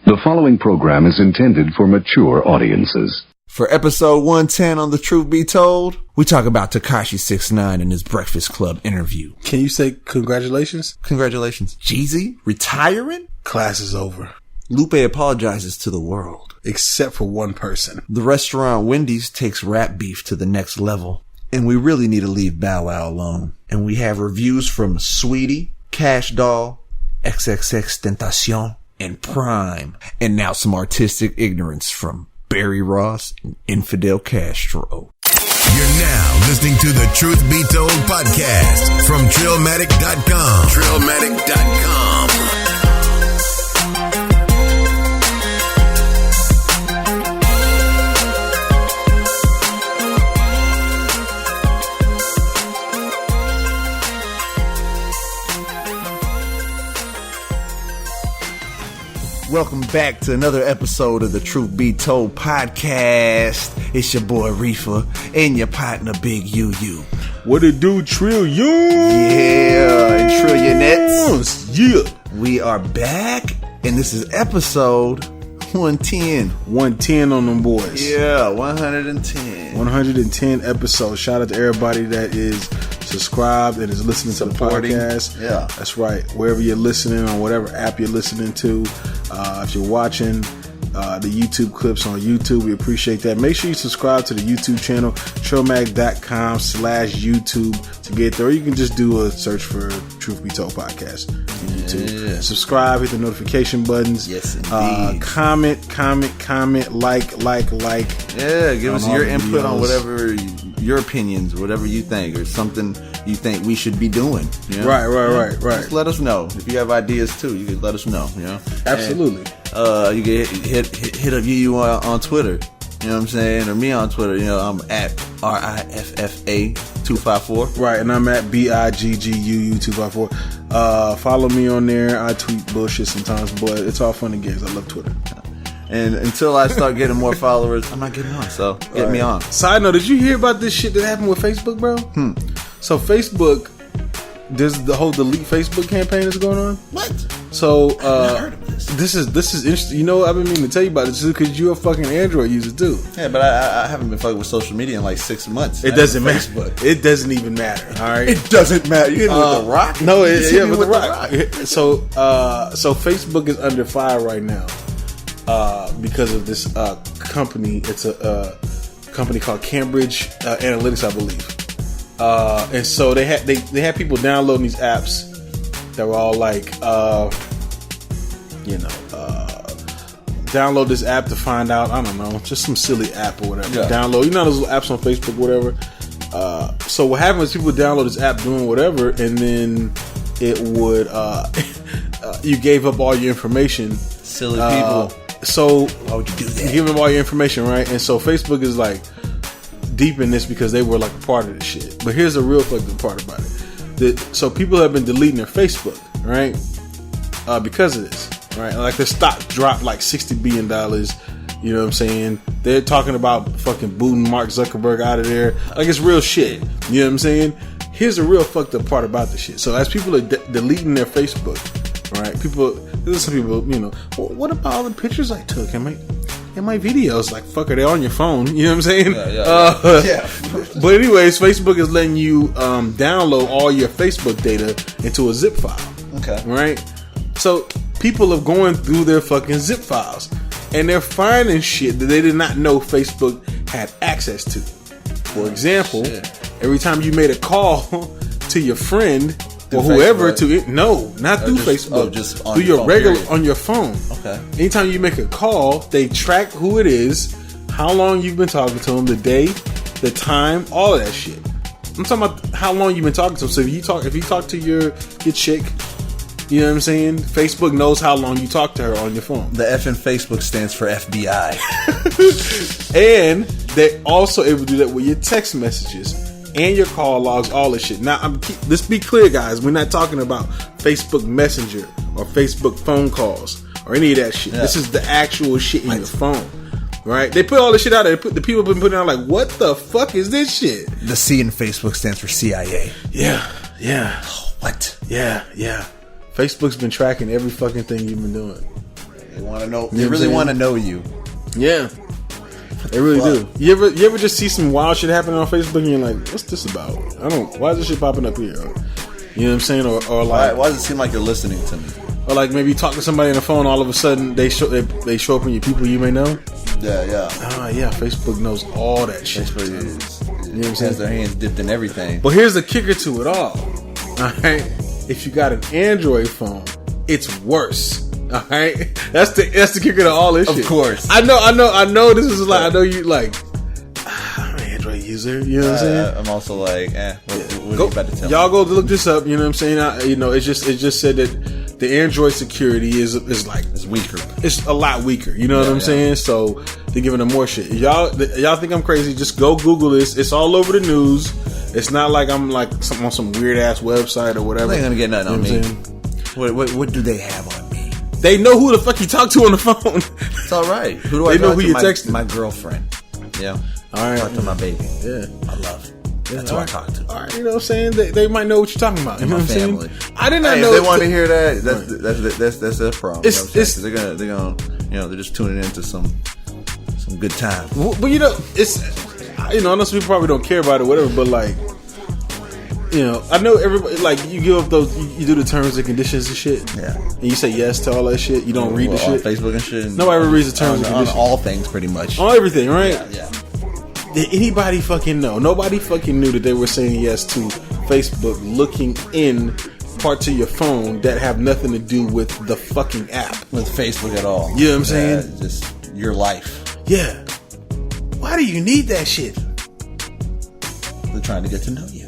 The following program is intended for mature audiences. For episode 110 on The Truth Be Told, we talk about Tekashi 6ix9ine and his Breakfast Club interview. Can you say congratulations? Congratulations. Jeezy retiring? Class is over. Lupe apologizes to the world. Except for one person. The restaurant Wendy's takes rap beef to the next level. And we really need to leave Bow Wow alone. And we have reviews from Saweetie, Kash Doll, Xxxtentacion, and PRhyme. And now some artistic ignorance from Barry Ross and Infidel Castro. You're now listening to the Truth Be Told podcast from Trillmatic.com. Trillmatic.com. Welcome back to another episode of the Truth Be Told podcast. It's your boy Riffa and your partner Big UU. What it do, Trillion? Yeah, and Trillionettes. Yeah. We are back, and this is episode 110. 110 on them boys. Yeah, 110. 110 episodes. Shout out to everybody that is subscribed and is listening Supporting. to the podcast. Yeah. That's right. Wherever you're listening, on whatever app you're listening to, if you're watching the YouTube clips on YouTube, we appreciate that. Make sure you subscribe to the YouTube channel, Trillmatic.com/YouTube to get there. Or you can just do a search for Truth Be Told podcast on YouTube. Yeah. Subscribe, hit the notification buttons. Yes, indeed. Comment, like. Yeah, give us your input videos. on whatever your opinions, whatever you think, or something you think we should be doing. You know? Right. Just let us know. If you have ideas too, you can let us know. You know, Absolutely. And, you can hit up you on Twitter. You know what I'm saying, or me on Twitter. You know, I'm at RIFFA254. Right, and I'm at BIGGUU254. Follow me on there. I tweet bullshit sometimes, but it's all fun and games. I love Twitter. And until I start getting more followers, I'm not getting on. So get me on. Side note: did you hear about this shit that happened with Facebook, bro? So Facebook, there's the whole delete Facebook campaign that's going on. What? So I've not heard of this. This is interesting. You know, I've been meaning to tell you about this because you're a fucking Android user too. Yeah, but I haven't been fucking with social media in like 6 months. It doesn't matter. It doesn't even matter. All right. It doesn't matter. You hit me with the rock. No, with the rock. So Facebook is under fire right now because of this company. It's a company called Cambridge Analytics, I believe. And so they had people downloading these apps that were all like, download this app to find out, I don't know, just some silly app or whatever. Yeah. Download, you know, those little apps on Facebook, whatever. So what happened was people would download this app doing whatever, and then it would, you gave up all your information. Silly people. So why would you do that? You give them all your information, right? And so Facebook is like deep in this because they were like a part of this shit. But here's the real fucking part about it. So people have been deleting their Facebook, right? Because of this, right? Like their stock dropped like $60 billion. You know what I'm saying? They're talking about fucking booting Mark Zuckerberg out of there. Like it's real shit. You know what I'm saying? Here's the real fucked up part about the shit. So as people are deleting their Facebook, right? There's some people, you know, well, what about all the pictures I took and my videos? Like, fuck, are they on your phone? You know what I'm saying? Yeah. But anyways, Facebook is letting you download all your Facebook data into a zip file. Okay. Right? So people are going through their fucking zip files and they're finding shit that they did not know Facebook had access to. For example, every time you made a call to your friend or whoever Facebook. Not through Facebook, just on through your your phone, regular period. on your phone. Okay. Anytime you make a call, they track who it is, how long you've been talking to them, the day, the time, all of that shit. I'm talking about how long you've been talking to them. So if you talk to your chick, you know what I'm saying? Facebook knows how long you talk to her on your phone. The F in Facebook stands for FBI. And they're also able to do that with your text messages and your call logs, all this shit. Now, let's be clear, guys. We're not talking about Facebook Messenger or Facebook phone calls or any of that shit. Yeah. This is the actual shit in your phone. Right? They put all this shit out there. The people have been putting out like, what the fuck is this shit? The C in Facebook stands for CIA. Yeah. What? Yeah. Facebook's been tracking every fucking thing you've been doing. They want to know. They really want to know you. Yeah. They really do. You ever just see some wild shit happening on Facebook and you're like, what's this about? Why is this shit popping up here? You know what I'm saying? Or like, why does it seem like you're listening to me? Or like maybe you talk to somebody on the phone, all of a sudden they show up in your people you may know. Yeah. Yeah. Facebook knows all that shit. Facebook has their hands dipped in everything. But here's the kicker to it all. All right, if you got an Android phone, it's worse. All right, that's the kicker to all this shit. Of course, I know. This is like, I know you like. I'm an Android user. You know what I'm saying? I'm also like, what are you about to tell y'all me? Go look this up. You know what I'm saying? It just said that the Android security is like it's weaker. It's a lot weaker. You know what I'm saying? So they're giving them more shit. Y'all think I'm crazy? Just go Google this. It's all over the news. It's not like I'm like on some weird ass website or whatever. They ain't gonna get nothing on me. What do they have on me? They know who the fuck you talk to on the phone. It's all right. Who do I talk to? They know who you texting. My girlfriend. Yeah. All right. Talk to my baby. Yeah. I love. That's who I talk to. All right. You know what I'm saying? They might know what you're talking about. You know what I'm family. saying? I did not know. If they want to hear that, that's their problem. They're gonna they're just tuning into some good time. But I know some people probably don't care about it, whatever. But like, I know everybody, like, you give up those, you do the terms and conditions and shit. Yeah. And you say yes to all that shit. You don't read the shit. On Facebook and shit. Nobody ever reads the terms and conditions. On all things, pretty much. On everything, right? Yeah. Did anybody fucking know? Nobody fucking knew that they were saying yes to Facebook looking in parts of your phone that have nothing to do with the fucking app. With Facebook at all. You know what I'm saying? Just your life. Yeah. Why do you need that shit? They're trying to get to know you.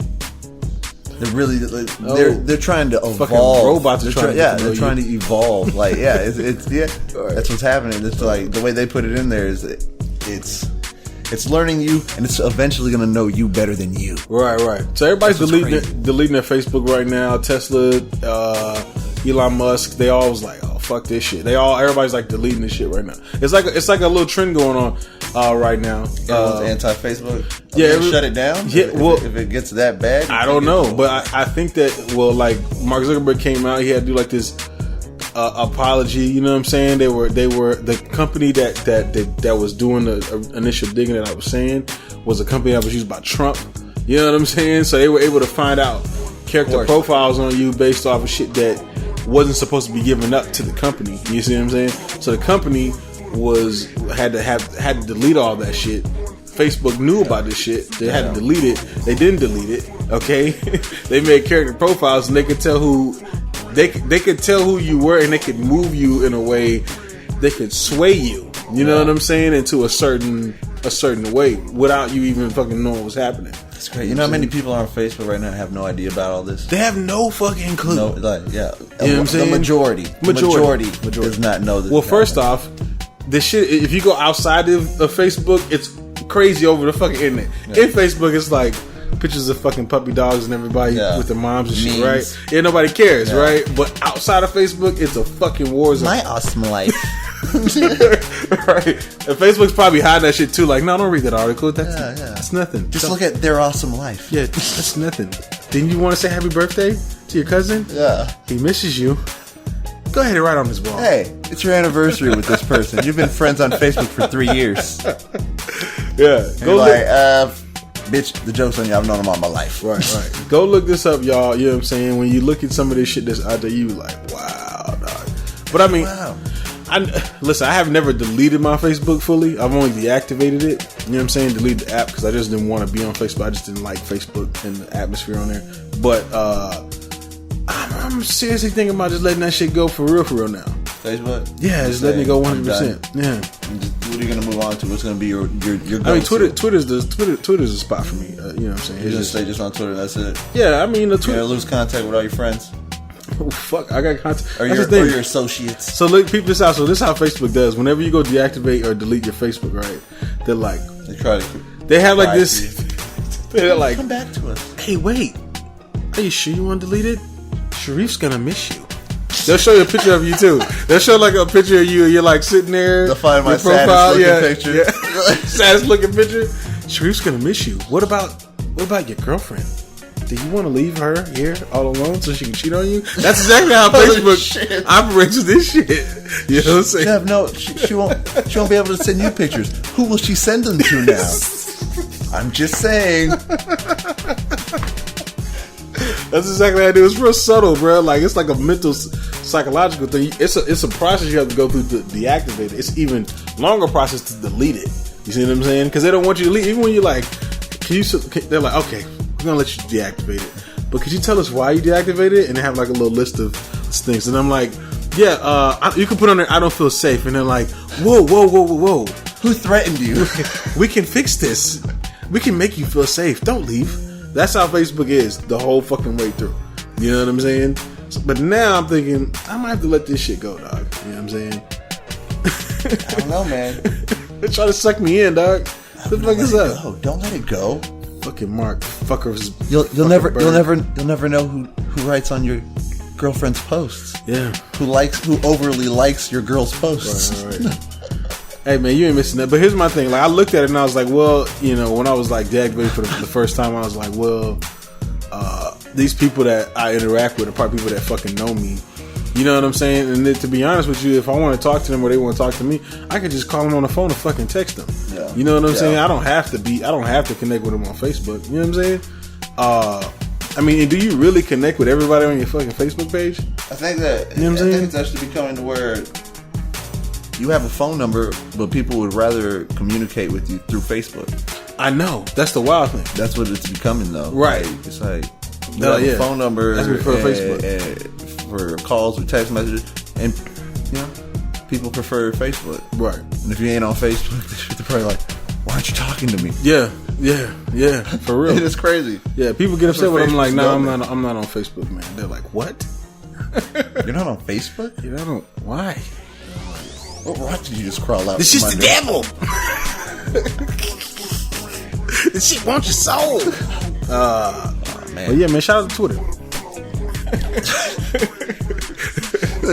They're really they're trying to evolve. Fucking robots are trying to get to know they're you. trying to evolve. Like, it's that's what's happening. It's like the way they put it in there is it's learning you, and it's eventually going to know you better than you. Right. So everybody's deleting their Facebook right now. Tesla, Elon Musk, they all was like, oh, fuck this shit. Everybody's like deleting this shit right now. It's like a little trend going on right now. Everyone's anti-Facebook. Yeah, shut it down. Yeah, if it gets that bad, I don't know, but I think that like Mark Zuckerberg came out, he had to do like this apology. You know what I'm saying? They were the company that was doing the initial digging that I was saying was a company that was used by Trump. You know what I'm saying? So they were able to find out character profiles on you based off of shit that wasn't supposed to be given up to the company. You see what I'm saying? So the company had to delete all that shit. Facebook knew about this shit. They had to delete it. They didn't delete it. Okay, they made character profiles and they could tell who they could tell who you were, and they could move you in a way. They could sway you. You know what I'm saying? Into a certain way without you even fucking knowing what's happening. That's great. You know how many people are on Facebook right now have no idea about all this? They have no fucking clue. No, you know what I'm saying? The majority does not know this. Well, first off, this shit, if you go outside of Facebook, it's crazy over the fucking internet. Yeah. In Facebook, it's like pictures of fucking puppy dogs and everybody with their moms and shit, right? Yeah, nobody cares, right? But outside of Facebook, it's a fucking war zone. My awesome life. Right. And Facebook's probably hiding that shit too. Like, no, don't read that article. That's nothing. Just look at their awesome life. Yeah, that's nothing. Didn't you want to say happy birthday to your cousin? Yeah. He misses you. Go ahead and write on his wall. Hey, it's your anniversary with this person. You've been friends on Facebook for 3 years. Yeah. Go like, bitch, the joke's on you. I've known him all my life. Right. Go look this up, y'all. You know what I'm saying? When you look at some of this shit that's out there, you like, wow, dog. But I mean, listen, I have never deleted my Facebook fully. I've only deactivated it. You know what I'm saying? Deleted the app because I just didn't want to be on Facebook. I just didn't like Facebook and the atmosphere on there. But I'm seriously thinking about just letting that shit go for real now. Facebook? Yeah, just letting it go 100%. Yeah. What are you gonna move on to? What's gonna be your go-to? I mean, Twitter's the spot for me. You know what I'm saying? You just stay just on Twitter. That's it. Yeah, I mean, You're gonna lose contact with all your friends. Oh fuck! I got contact. Or your associates. So look, peep this out. So this is how Facebook does. Whenever you go deactivate or delete your Facebook, right? They're like, they have like this. They're like, come back to us. Hey, wait. Are you sure you want to delete it? Sharif's gonna miss you. They'll show you a picture of you too. They'll show like a picture of you. And you're like sitting there. They'll find my saddest looking picture. Yeah. Saddest looking picture. Sharif's gonna miss you. What about your girlfriend? do you want to leave her here all alone so she can cheat on you? That's exactly how Facebook operates with this shit. You know what I'm saying? Jeff, no, she won't be able to send you pictures. Who will she send them to now? I'm just saying. That's exactly how I do. It's real subtle, bro. Like, it's like a mental, psychological thing. It's a process you have to go through to deactivate it. It's even longer process to delete it. You see what I'm saying? Because they don't want you to leave. Even when you're like, they're like, okay, we're gonna let you deactivate it, but could you tell us why you deactivated it? And they have like a little list of things. And I'm like, yeah, you can put on there, I don't feel safe. And they're like, whoa. Who threatened you? We can fix this. We can make you feel safe. Don't leave. That's how Facebook is the whole fucking way through. You know what I'm saying? But now I'm thinking, I might have to let this shit go, dog. You know what I'm saying? I don't know, man. They're trying to suck me in, dog. What the fuck is up? Go. Don't let it go. Fucking Mark, fuckers. You'll never know who writes on your girlfriend's posts. Yeah. Who overly likes your girl's posts. Right. Hey man, you ain't missing that. But here's my thing. Like, I looked at it and I was like, well, you know, when I was like deactivated for the first time, I was like, well, these people that I interact with are probably people that fucking know me. You know what I'm saying? And then, to be honest with you, if I want to talk to them or they want to talk to me, I can just call them on the phone and fucking text them. Yeah. You know what I'm saying? I don't have to connect with them on Facebook. You know what I'm saying? I mean, do you really connect with everybody on your fucking Facebook page? I think that, you know what I'm saying? I think it's actually becoming to where you have a phone number, but people would rather communicate with you through Facebook. I know. That's the wild thing. That's what it's becoming, though. Right. Like, it's like, you have a phone number for Facebook. For calls or text messages, and you know, people prefer Facebook. Right. And if you ain't on Facebook, they're probably like, why aren't you talking to me? Yeah, for real. It's crazy. Yeah, people get upset when I'm like, no, I'm not on Facebook, man. They're like, what? You're not on Facebook? You're not on, why? What rock did you just crawl out? This shit's the devil. This shit wants your soul. Man. But yeah, man, shout out to Twitter.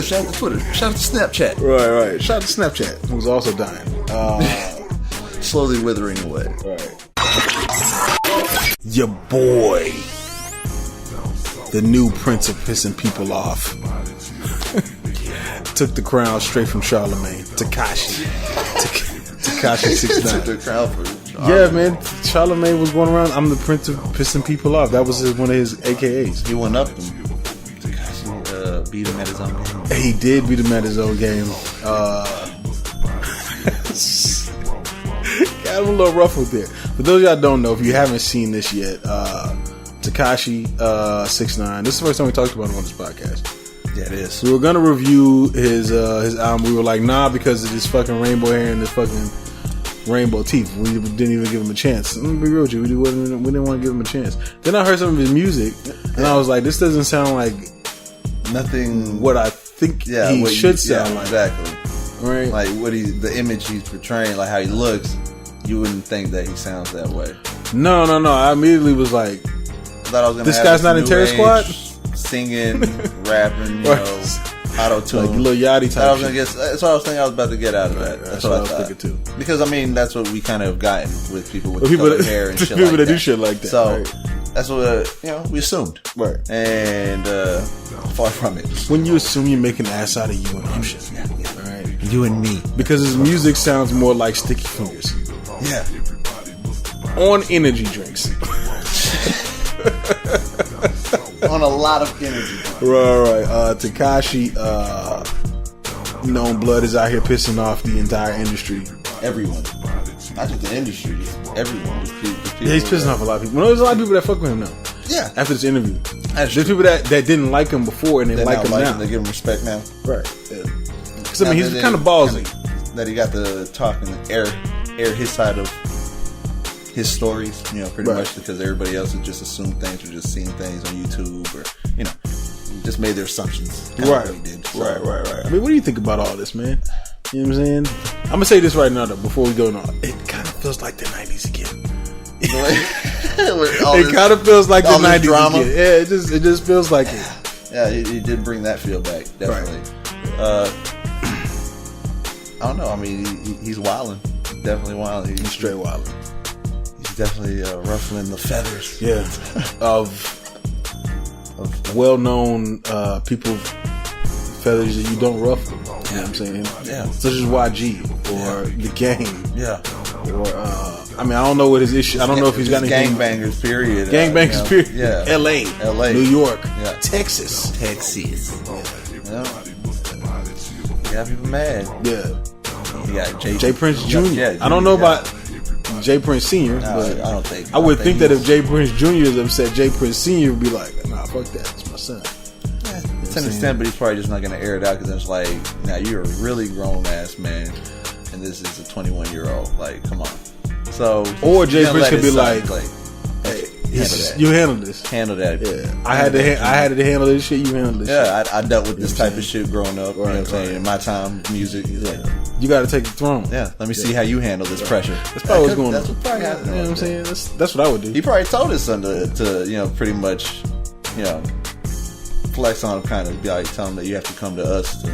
Shout out to Twitter. Shout out to Snapchat. Right. Shout out to Snapchat, who's also dying. Slowly withering away. Right. Your boy, the new prince of pissing people off, took the crown straight from Charlamagne. Tekashi 6ix9ine. Took the crown for Charlamagne. Yeah, man. Charlamagne was going around, I'm the prince of pissing people off. That was one of his AKAs. He went up and beat him at his own game. He did beat him at his own game. Got him a little ruffled there. For those of y'all don't know, if you haven't seen this yet, Tekashi 6ix9ine. This is the first time we talked about him on this podcast. Yeah, it is. We were gonna review his album. We were like, nah, because of his fucking rainbow hair and the fucking rainbow teeth. We didn't even give him a chance. I'm gonna be real with you. We didn't want to give him a chance. Then I heard some of his music, and I was like, this doesn't sound like nothing. What I think he should sound like. Exactly. Right. Like the image he's portraying, like how he looks. You wouldn't think that he sounds that way. No. I immediately was like, I thought I was gonna this guy's not in Terror Squad? Singing, rapping, auto-tune. Like Lil Yachty type shit. That's what I was thinking I was about to get out of that. That's what I was thinking too. Because, I mean, that's what we kind of gotten with people with colored hair and shit like that. People that do shit like that. So, that's what, we assumed. Right. And far from it. When you assume you make an ass out of you and Ocean. Right. You and me. Because his music sounds more like Sticky Fingers. Yeah. On energy drinks. On a lot of energy. Right. Tekashi, Known Blood is out here pissing off the entire industry. Everyone. Not just the industry, just everyone. Just people he's pissing off a lot of people. There's a lot of people that fuck with him now. Yeah. After this interview. There's people that didn't like him before and they like him now. They give him respect now. Right. Because, I mean, he's kind of ballsy. That he got to talk and air his side of his stories, pretty much, because everybody else would just assume things or just seeing things on YouTube or, just made their assumptions. Right. Right. I mean, what do you think about all this, man? You know what I'm saying? I'm going to say this right now, though, before we go on. It kind of feels like the 90s again. It kind of feels like the 90s drama. Again. Yeah, it just feels like it. Yeah, he did bring that feel back, definitely. Right. I don't know. I mean, he's wilding. Definitely wilding. He's straight wilding. He's definitely ruffling the feathers. Yeah. Of well-known people, feathers that you don't ruffle. You know what I'm saying? Yeah. Such as YG or The Game. Yeah. Or, I mean, I don't know what his issue. I don't know if he's got anything. Gangbangers, period. Gangbangers, period. Yeah. LA. New York. Yeah. Texas. Yeah. You got people mad. Yeah. You got J. Prince Jr. I don't know about J. Prince Sr., but I don't think. I would think that if J. Prince Jr. is upset, J. Prince Sr. would be like, nah, fuck that. It's my son. To an extent, but he's probably just not going to air it out because it's like, now you're a really grown ass man, and this is a 21-year-old. Like, come on. So, or J. Prince could be like, hey, you handle this. Handle that. Yeah, I had to handle this shit. You handle this. Yeah, shit. I dealt with this type of shit growing up. You know what I'm saying? In my time, music. Like, you got to take the throne. Yeah, let me see how you handle this pressure. That's probably what's going on. That's what probably happened. You know what I'm saying? That's what I would do. He probably told his son to pretty much, flex on him, kind of be like, tell him that you have to come to us to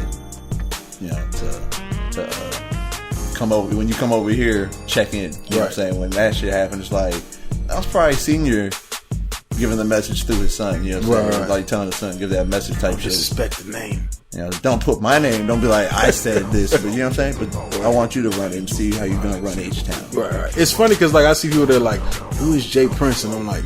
come over. When you come over here, check in. You know what I'm saying? When that shit happened, it's like, that was probably Senior giving the message through his son. You know what I'm saying? Like telling his son, give that message type shit. Disrespect the name. Don't put my name. Don't be like, I said this. But you know what I'm saying? But I want you to run it and see how you're going to run H-Town. Right. It's funny because like I see people that are like, who is J. Prince? And I'm like,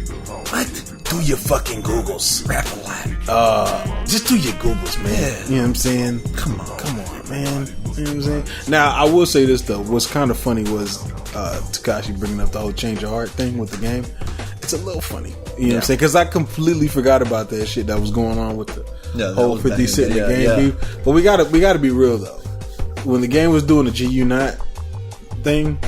what? Do your fucking Googles. Rap a lot. Just do your Googles, man. Yeah. You know what I'm saying? Come on, man. You know what I'm saying? Now, I will say this, though. What's kind of funny was Tekashi bringing up the whole change of heart thing with the game. It's a little funny. You know what I'm saying? Because I completely forgot about that shit that was going on with the whole 50 Cent in the game beef. But we gotta be real, though. When the game was doing the GU Not thing,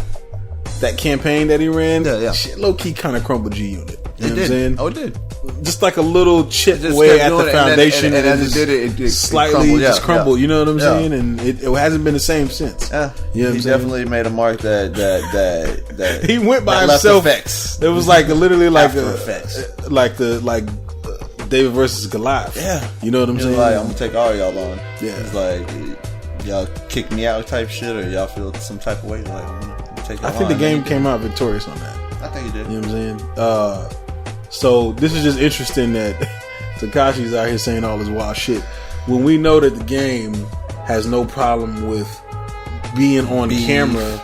that campaign that he ran, shit low-key kind of crumbled G Unit. You know what I'm saying? Oh, it did. Just like a little chip away at the foundation, and as it did, it slightly just crumbled. You know what I'm saying? And it hasn't been the same since. Yeah, you know he definitely made a mark that he went by himself. It was like literally like David versus Goliath. Yeah, you know what I'm saying? Like, I'm gonna take all y'all on. Yeah, it's like y'all kick me out type shit, or y'all feel some type of way. Like, take I think the game came out victorious on that. I think he did. You know what I'm saying? So this is just interesting that Tekashi's out here saying all this wild shit when we know that the game has no problem with being on camera,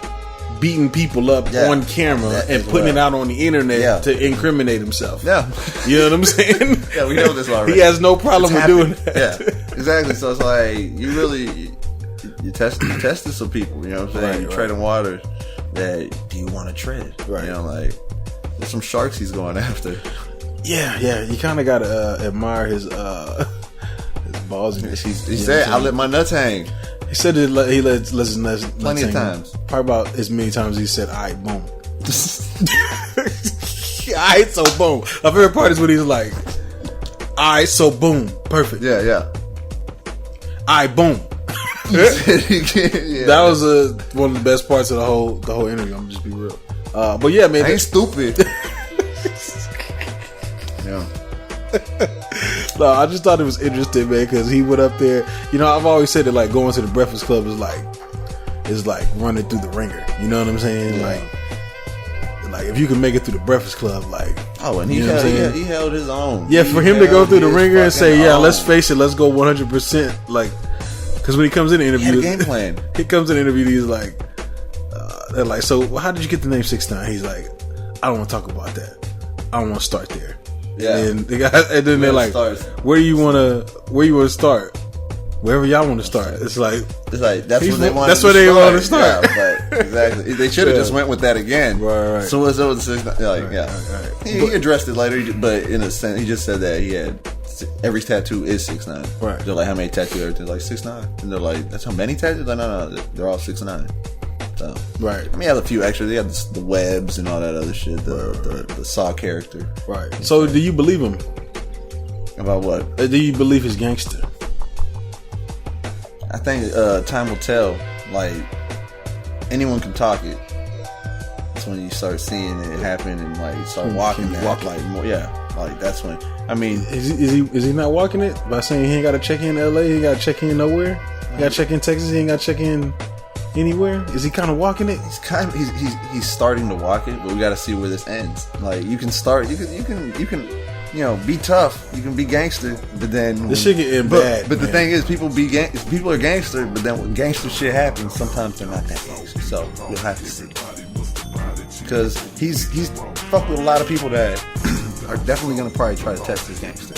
beating people up on camera, and putting it out on the internet to incriminate himself. Yeah, you know what I'm saying? Yeah, we know this already. He has no problem with doing that. Yeah, exactly. So it's like you tested some people. You know what I'm saying? You're treading water that do you want to tread? Right. You know, like. There's some sharks he's going after. Yeah. You kind of gotta admire his ballsiness. He said, "I let my nuts hang." He said he lets his nuts plenty of times. Probably about as many times as he said, "Aight, boom." Aight, so boom. My favorite part is when he's like, "Aight, so boom, perfect." Yeah. Aight, boom. That was one of the best parts of the whole interview. I'm just be real. But yeah, man, I ain't stupid. Yeah. No, I just thought it was interesting, man, because he went up there. You know, I've always said that like going to the Breakfast Club is like running through the ringer. You know what I'm saying? Yeah. Like if you can make it through the Breakfast Club, like and he held his own. Yeah, for him to go through the ringer and say, let's face it, let's go 100%. Like, because when he comes in the interview, game plan. He comes in the interview, he's like. They're like, so how did you get the name 6ix9ine? He's like, I don't want to talk about that. I don't want to start there. Yeah. And then they're like, where you want to start? Wherever y'all want to start. It's like that's where they want. That's where they want to start. Yeah, but exactly. They should have just went with that again. Right. So what's the 6ix9ine? Right. He addressed it later, but in a sense, he just said that he had every tattoo is 6ix9ine. Right. They're like, how many tattoos? Everything's like 6ix9ine, and they're like, that's how many tattoos? Like, no, they're all 6ix9ine. So, right. I mean, he had a few extra. They have the webs and all that other shit. The Saw character. Right. So, do you believe him? About what? Do you believe he's gangster? I think time will tell. Like, anyone can talk it. That's when you start seeing it happen and like you start walking that. Like more, like that's when. I mean, is he not walking it by saying he ain't got to check in LA? He got to check in nowhere. He got to check in Texas. He ain't got to check in. Anywhere? Is he kind of walking it? He's starting to walk it, but we got to see where this ends. Like you can start, you can be tough. You can be gangster, but then this shit get bad. But the thing is, people are gangster, but then when gangster shit happens, sometimes they're not that gangster. So you'll have to see, because he's fucked with a lot of people that are definitely gonna probably try to test his gangster.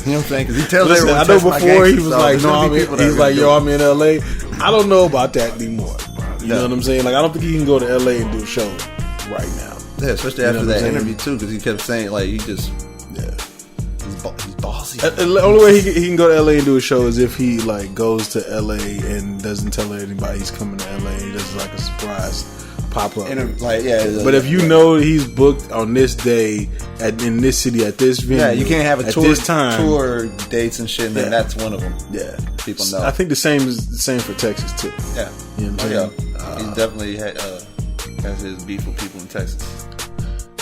You know what I'm saying? Because he tells everyone. I know before he was like, "No, I'm in LA." I don't know about that anymore. You know what I'm saying? Like, I don't think he can go to LA and do a show right now. Yeah, especially after that interview too, because he kept saying like he's bossy. The only way he can go to LA and do a show is if he like goes to LA and doesn't tell anybody he's coming to LA. He does like a surprise pop up. But if you know he's booked on this day in this city at this venue, you can't have a tour dates and shit. And then that's one of them. Yeah, people know. I think the same for Texas too. Yeah, you know what I'm saying? He definitely has his beef with people in Texas.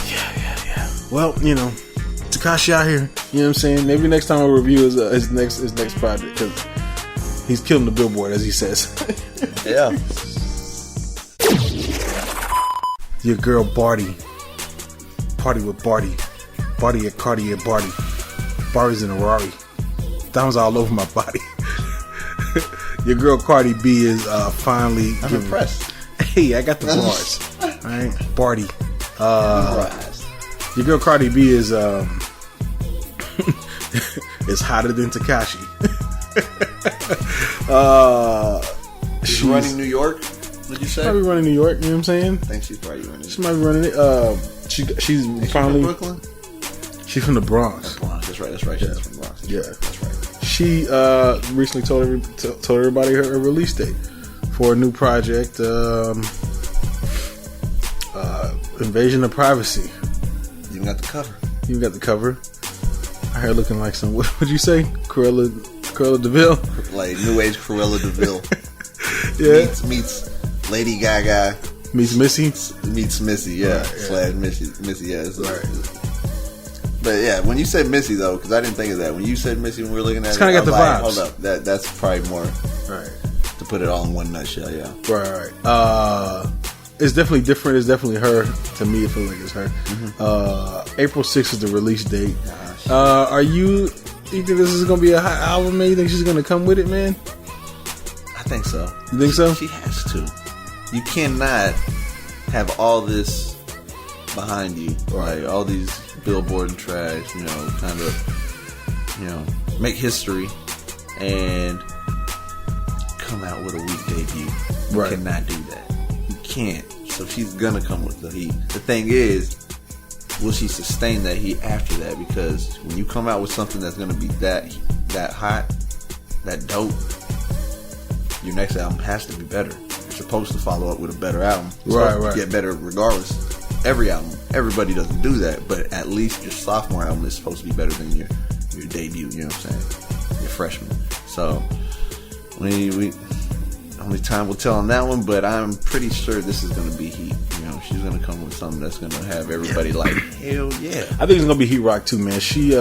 Yeah. Well, Tekashi out here. You know what I'm saying? Maybe next time we'll review his next project, because he's killing the billboard, as he says. Yeah. Your girl Barty. Party with Barty. Barty at Cardi at Barty. Barty's in a Rari. Diamonds all over my body. Your girl Cardi B is finally. I'm impressed. Hey, I got the bars. Alright, Barty. Your girl Cardi B is is hotter than Tekashi. She's running New York. Did you say? Probably running New York. You know what I'm saying? I think she's probably running. She might be running it. She's finally from Brooklyn. She's from the Bronx. That's right. She's from the Bronx. That's right. She recently told everybody her release date for a new project, Invasion of Privacy. You got the cover. Her hair looking like some, what would you say? Cruella DeVille? Like New Age Cruella DeVille. Yeah. Meets Lady Gaga. Meets Missy? Meets Missy, yeah. Right, Slash Missy, yeah. Right. But yeah, when you said Missy though, because I didn't think of that. When you said Missy, when we were looking at it's kind of got the vibes. Hold up, that's probably more right to put it all in one nutshell. Yeah, right. It's definitely different. It's definitely her. To me, it feels like it's her. Mm-hmm. April 6th is the release date. You think this is gonna be a hot album, man? You think she's gonna come with it, man? I think so. You think so? She has to. You cannot have all this behind you, right? All these Billboard and trash, kind of, make history and come out with a weak debut. You cannot do that. You can't. So she's gonna come with the heat. The thing is, will she sustain that heat after that? Because when you come out with something that's gonna be that hot, that dope, your next album has to be better. You're supposed to follow up with a better album. Right. Get better regardless. Every album. Everybody doesn't do that, but at least your sophomore album is supposed to be better than your debut, you know what I'm saying? Your freshman. So we only time will tell on that one, but I'm pretty sure this is gonna be heat. She's gonna come with something that's gonna have everybody like, hell yeah. I think it's gonna be heat rock too, man. She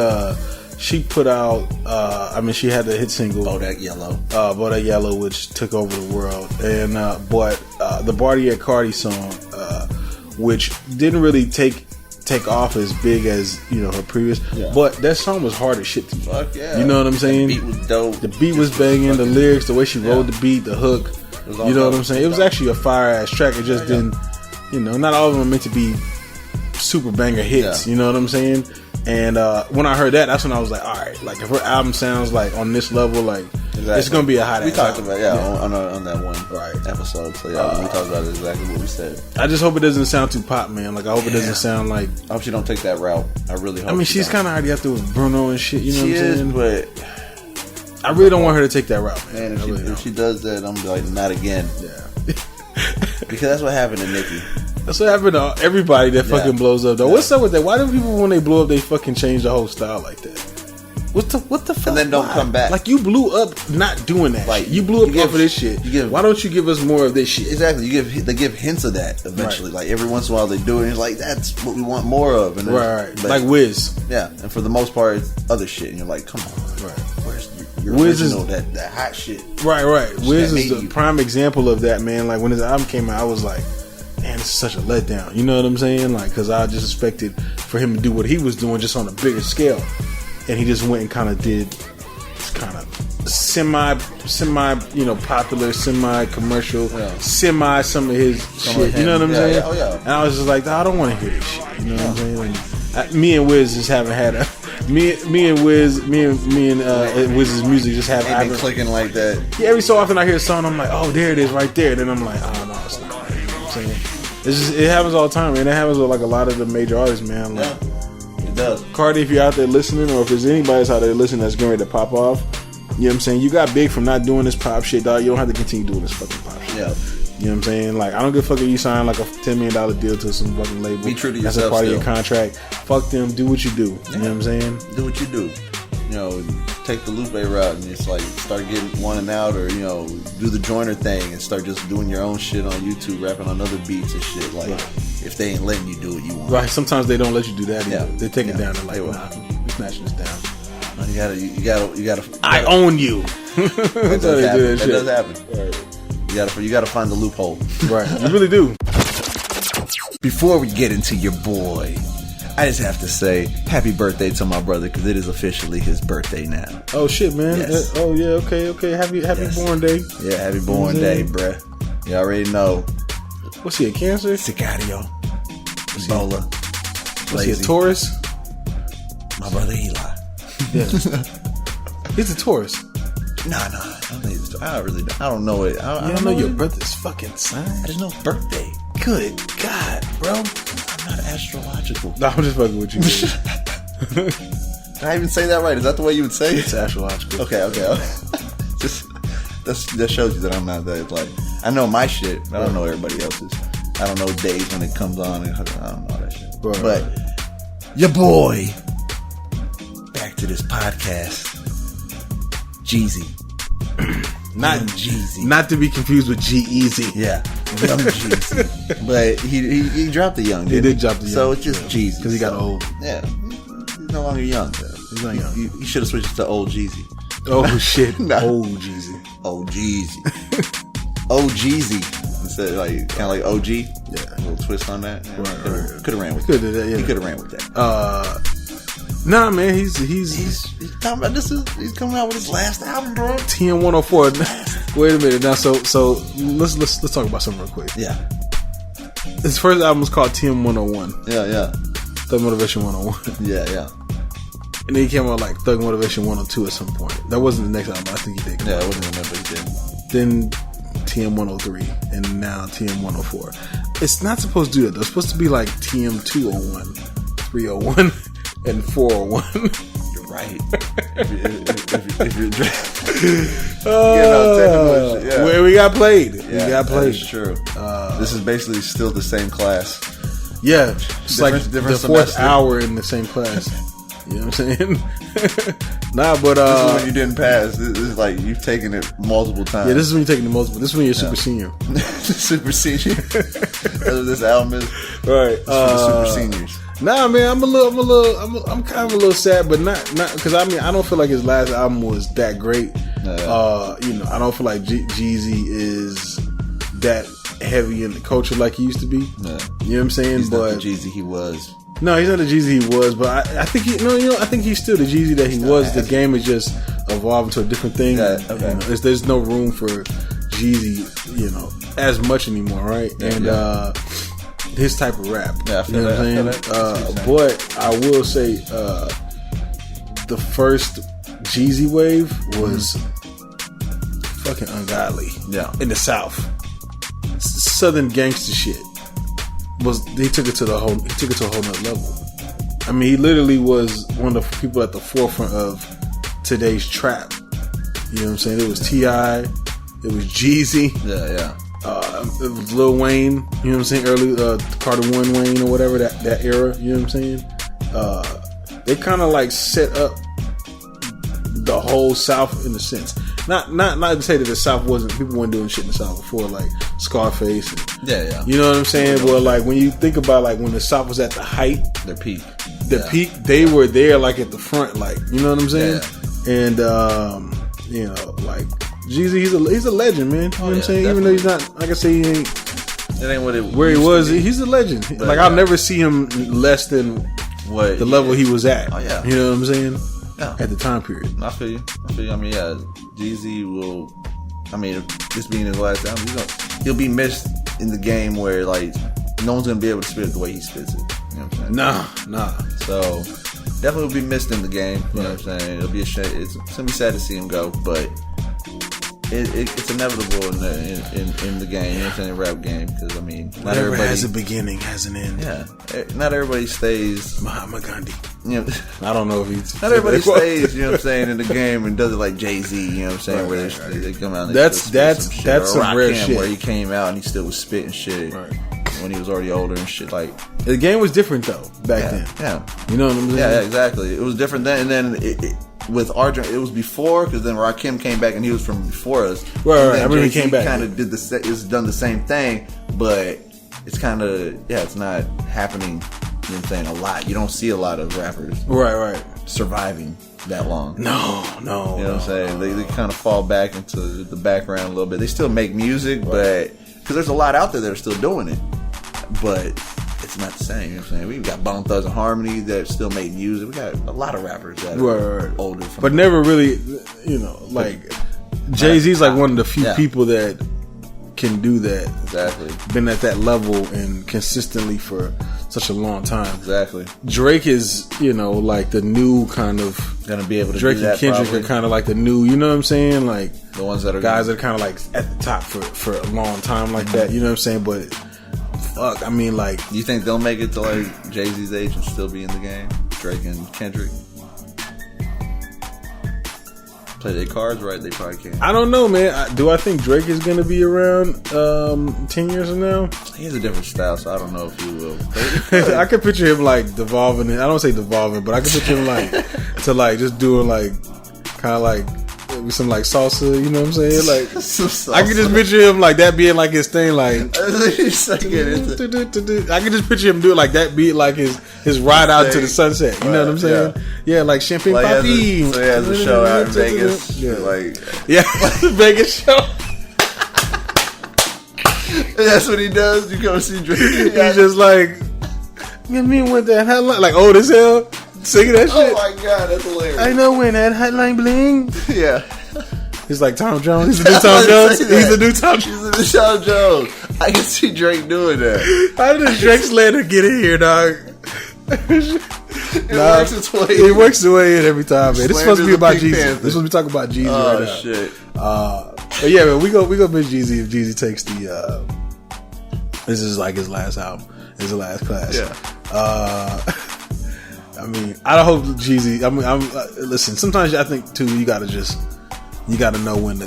put out she had the hit single Bodak Yellow, which took over the world, and but the Barty at Cardi song, which didn't really take off as big as her previous, but that song was hard as shit to me. Fuck yeah. You know what I'm saying? The beat was dope. The beat was banging. The lyrics, the way she rolled the beat, the hook. You know what I'm saying? It was actually a fire ass track. It just didn't. Not all of them are meant to be super banger hits. You know what I'm saying? And when I heard that, that's when I was like, all right, like if her album sounds like on this level, like it's gonna be a hot. We talked about on that one episode. So we talked about exactly what we said. I just hope it doesn't sound too pop, man. Like I hope it doesn't sound like. I hope she don't take that route. I really hope. She's kind of already out there with Bruno and shit. You know what I'm saying? But I really don't want her to take that route, man. If she does that, I'm like, not again. Yeah. Because that's what happened to Nicki. That's what happened to everybody that fucking blows up though. What's up with that? Why do people when they blow up they fucking change the whole style like that? What the fuck? And then don't come back. Like you blew up not doing that. Like you blew up off of this shit. Why don't you give us more of this shit? Exactly. They give hints of that eventually. Like every once in a while they do it and it's like that's what we want more of. And right. Like Wiz. Yeah. And for the most part it's other shit and you're like, come on. Right. Where's your Wiz original that hot shit? Right. Wiz is the prime example of that, man. Like when his album came out I was like, man, this is such a letdown. You know what I'm saying? Like, because I just expected for him to do what he was doing just on a bigger scale, and he just went and kind of did kind of semi, popular, semi commercial, semi some of his shit. You know what I'm saying? Oh yeah. And I was just like, I don't want to hear this shit. You know what I'm saying? And me and Wiz just haven't had a. Me and Wiz's music just have ain't been clicking like that. Yeah, every so often I hear a song, I'm like, oh, there it is, right there. Then I'm like, oh no, it's not. You know what I'm saying? It's just, it happens all the time, man. It happens with like a lot of the major artists, man. Like, it does. Cardi, if you're out there listening, or if there's anybody else out there listening that's getting ready to pop off, you know what I'm saying? You got big from not doing this pop shit, dog. You don't have to continue doing this fucking pop shit. Yeah. You know what I'm saying? Like, I don't give a fuck if you sign like a $10 million deal to some fucking label. Be true to yourself. That's a part still. of your contract. Fuck them. Do what you do. You know what I'm saying? Do what you do. You know, take the Lupe route and just like start getting wanting out, or do the Joyner thing and start just doing your own shit on YouTube, rapping on other beats and shit. Like, if they ain't letting you do what you want, right? Sometimes they don't let you do that. Yeah, they take it down and like, nah, we're smashing this down. You gotta. I own you. That does happen. Right. You gotta find the loophole. Right, you really do. Before we get into your boy, I just have to say happy birthday to my brother, because it is officially his birthday now. Oh shit, man! Yes. Oh yeah, okay. Happy born day. Yeah, happy born day, bruh. You already know. What's he, a Cancer? Sicario, Ebola. What's he, a Taurus? My brother Eli. Yeah, he's a Taurus. Nah. I don't know it. I don't know your brother's fucking sign. I just know birthday. Good God, bro. I'm not astrological. No, I'm just fucking with you. Did I even say that right? Is that the way you would say it? It's astrological. Okay. Just that shows you that I'm not that, like, I know my shit, but I don't know everybody else's. I don't know days when it comes on, and I don't know that shit. Right. But your boy, back to this podcast, Jeezy. Not Jeezy. Not to be confused with G-Eazy. Yeah, young Jeezy. But he dropped the young. He did drop the young. So it's just Jeezy. Because he got old. Yeah, he's no longer young. Though. He's not young. You should have switched it to old Jeezy. Oh shit. Nah. Old Jeezy. Old Jeezy. Old Jeezy. Instead, like, kind of like OG. Yeah. A little twist on that. Yeah. Right. Could have ran with that. He could have ran with that. Nah, man, he's coming out. He's coming out with his last album, bro. TM104. Wait a minute now. So let's talk about something real quick. Yeah. His first album was called TM101. Yeah. Thug Motivation 101. Yeah. And then he came out like Thug Motivation 102 at some point. That wasn't the next album. I think he did. Yeah, I wasn't remember he did. Then TM103 and now TM104. It's not supposed to do that though. It's supposed to be like TM201, 301. And 401. You're right. if you're where we got played. Yeah, we got played. That's true. This is basically still the same class. Yeah. It's like the fourth semester. hour in the same class. You know what I'm saying? Nah, but this is when you didn't pass. This is like you've taken it multiple times. Yeah, this is when you're taking it multiple. This is when you're super senior. Super senior. That's what this album is. Right. For the super seniors. Nah, man, I'm kind of a little sad, but not because I don't feel like his last album was that great. I don't feel like Jeezy is that heavy in the culture like he used to be. You know what I'm saying? He's not the Jeezy he was. No, he's not the Jeezy he was, but I think I think he's still the Jeezy that he was. The game is just evolving to a different thing. Yeah, okay. There's no room for Jeezy, as much anymore, right? Yeah, his type of rap. Yeah, I feel what I'm saying? But I will say the first Jeezy wave was fucking ungodly. Yeah. In the South. Southern gangster shit. He took it to a whole nother level. I mean, he literally was one of the people at the forefront of today's trap. You know what I'm saying? It was T.I., it was Jeezy. Yeah. It was Lil Wayne, you know what I'm saying? Early Carter 1 Wayne or whatever, that era, you know what I'm saying? They kind of like set up the whole South in a sense. Not to say that the South people weren't doing shit in the South before, like Scarface. Yeah. You know what I'm saying? Well, like when you think about like when the South was at the height, their peak, they were there like at the front, like, you know what I'm saying? Yeah. And like Jeezy, he's a legend, man. You know what I'm saying? Definitely. Even though he's not, like I say, he ain't It ain't what it where he was. He's a legend. But, like I'll never see him less than what the level he was at. Oh yeah, you know what I'm saying? Yeah. At the time period. I feel you. I mean, yeah, Jeezy will. I mean, this being his last album, he'll be missed in the game where like no one's gonna be able to spit it the way he spits it. You know what I'm saying? Nah. So definitely will be missed in the game. You know what I'm saying? It'll be a shame. It's gonna be sad to see him go, but it's inevitable in the game. You know what I'm saying? Rap game, because I mean, not everybody has a beginning, has an end. Yeah, not everybody stays. Mahatma Gandhi. You know, I don't know if he's. Not everybody stays. You know what I'm saying? In the game and does it like Jay-Z. You know what I'm saying? Where they come out. And that's some rare shit. Where he came out and he still was spitting shit. Right. When he was already older and shit, like the game was different though back then. Yeah, you know what I'm saying? Yeah, exactly. It was different then, and then with Arjun, it was before, because then Rakim came back and he was from before us. Right. I mean, he came back. Kind of it's done the same thing, but it's kind of it's not happening. You know what I'm saying? A lot. You don't see a lot of rappers, right, surviving that long. No. You know what I'm saying? They kind of fall back into the background a little bit. They still make music, but because there's a lot out there that are still doing it. But it's not the same. You know what I'm saying? We've got Bone Thugs and Harmony that still make music. We got a lot of rappers that are older. But never really, like Jay-Z's like one of the few people that can do that. Exactly. Been at that level and consistently for such a long time. Exactly. Drake is, like the new kind of gonna be able to Drake do that, and Kendrick probably. Are kind of like the new, you know what I'm saying? Like the ones that are guys that are kind of like at the top for a long time like that. You know what I'm saying? But fuck, I mean, like, you think they'll make it to like Jay-Z's age and still be in the game? Drake and Kendrick play their cards right? They probably can. I don't know, man. Do I think Drake is going to be around 10 years from now? He has a different style, so I don't know if he will. I could picture him like devolving. I don't say devolving, but I could picture him like to like just doing like kind of like some like salsa, you know what I'm saying? Like I could just picture him like that being like his thing, like I could just picture him doing like that, be like his ride out to the sunset. You know what I'm saying? Yeah, like Champagne like Papi. So he has a show out in Vegas. Vegas show. That's what he does. You come see Drake. He's just like, you mean with that headline, like old as hell. Singing that shit. Oh my god, that's hilarious. I know when that hotline bling. Yeah. He's like Tom Jones. He's the new Tom Jones. He's the new Tom Jones. He's the new Tom Jones. I can see Drake doing that. How did Drake's Slander get in here, dog? It works its way in. It works its way in every time, man. This is supposed to be about Jeezy. This is supposed to be talking about Jeezy right now. Oh shit. But yeah, man, we go miss Jeezy if Jeezy takes the this is like his last album. His last class. Yeah. I mean, I hope Jeezy. I mean, listen. Sometimes I think too, you gotta know when to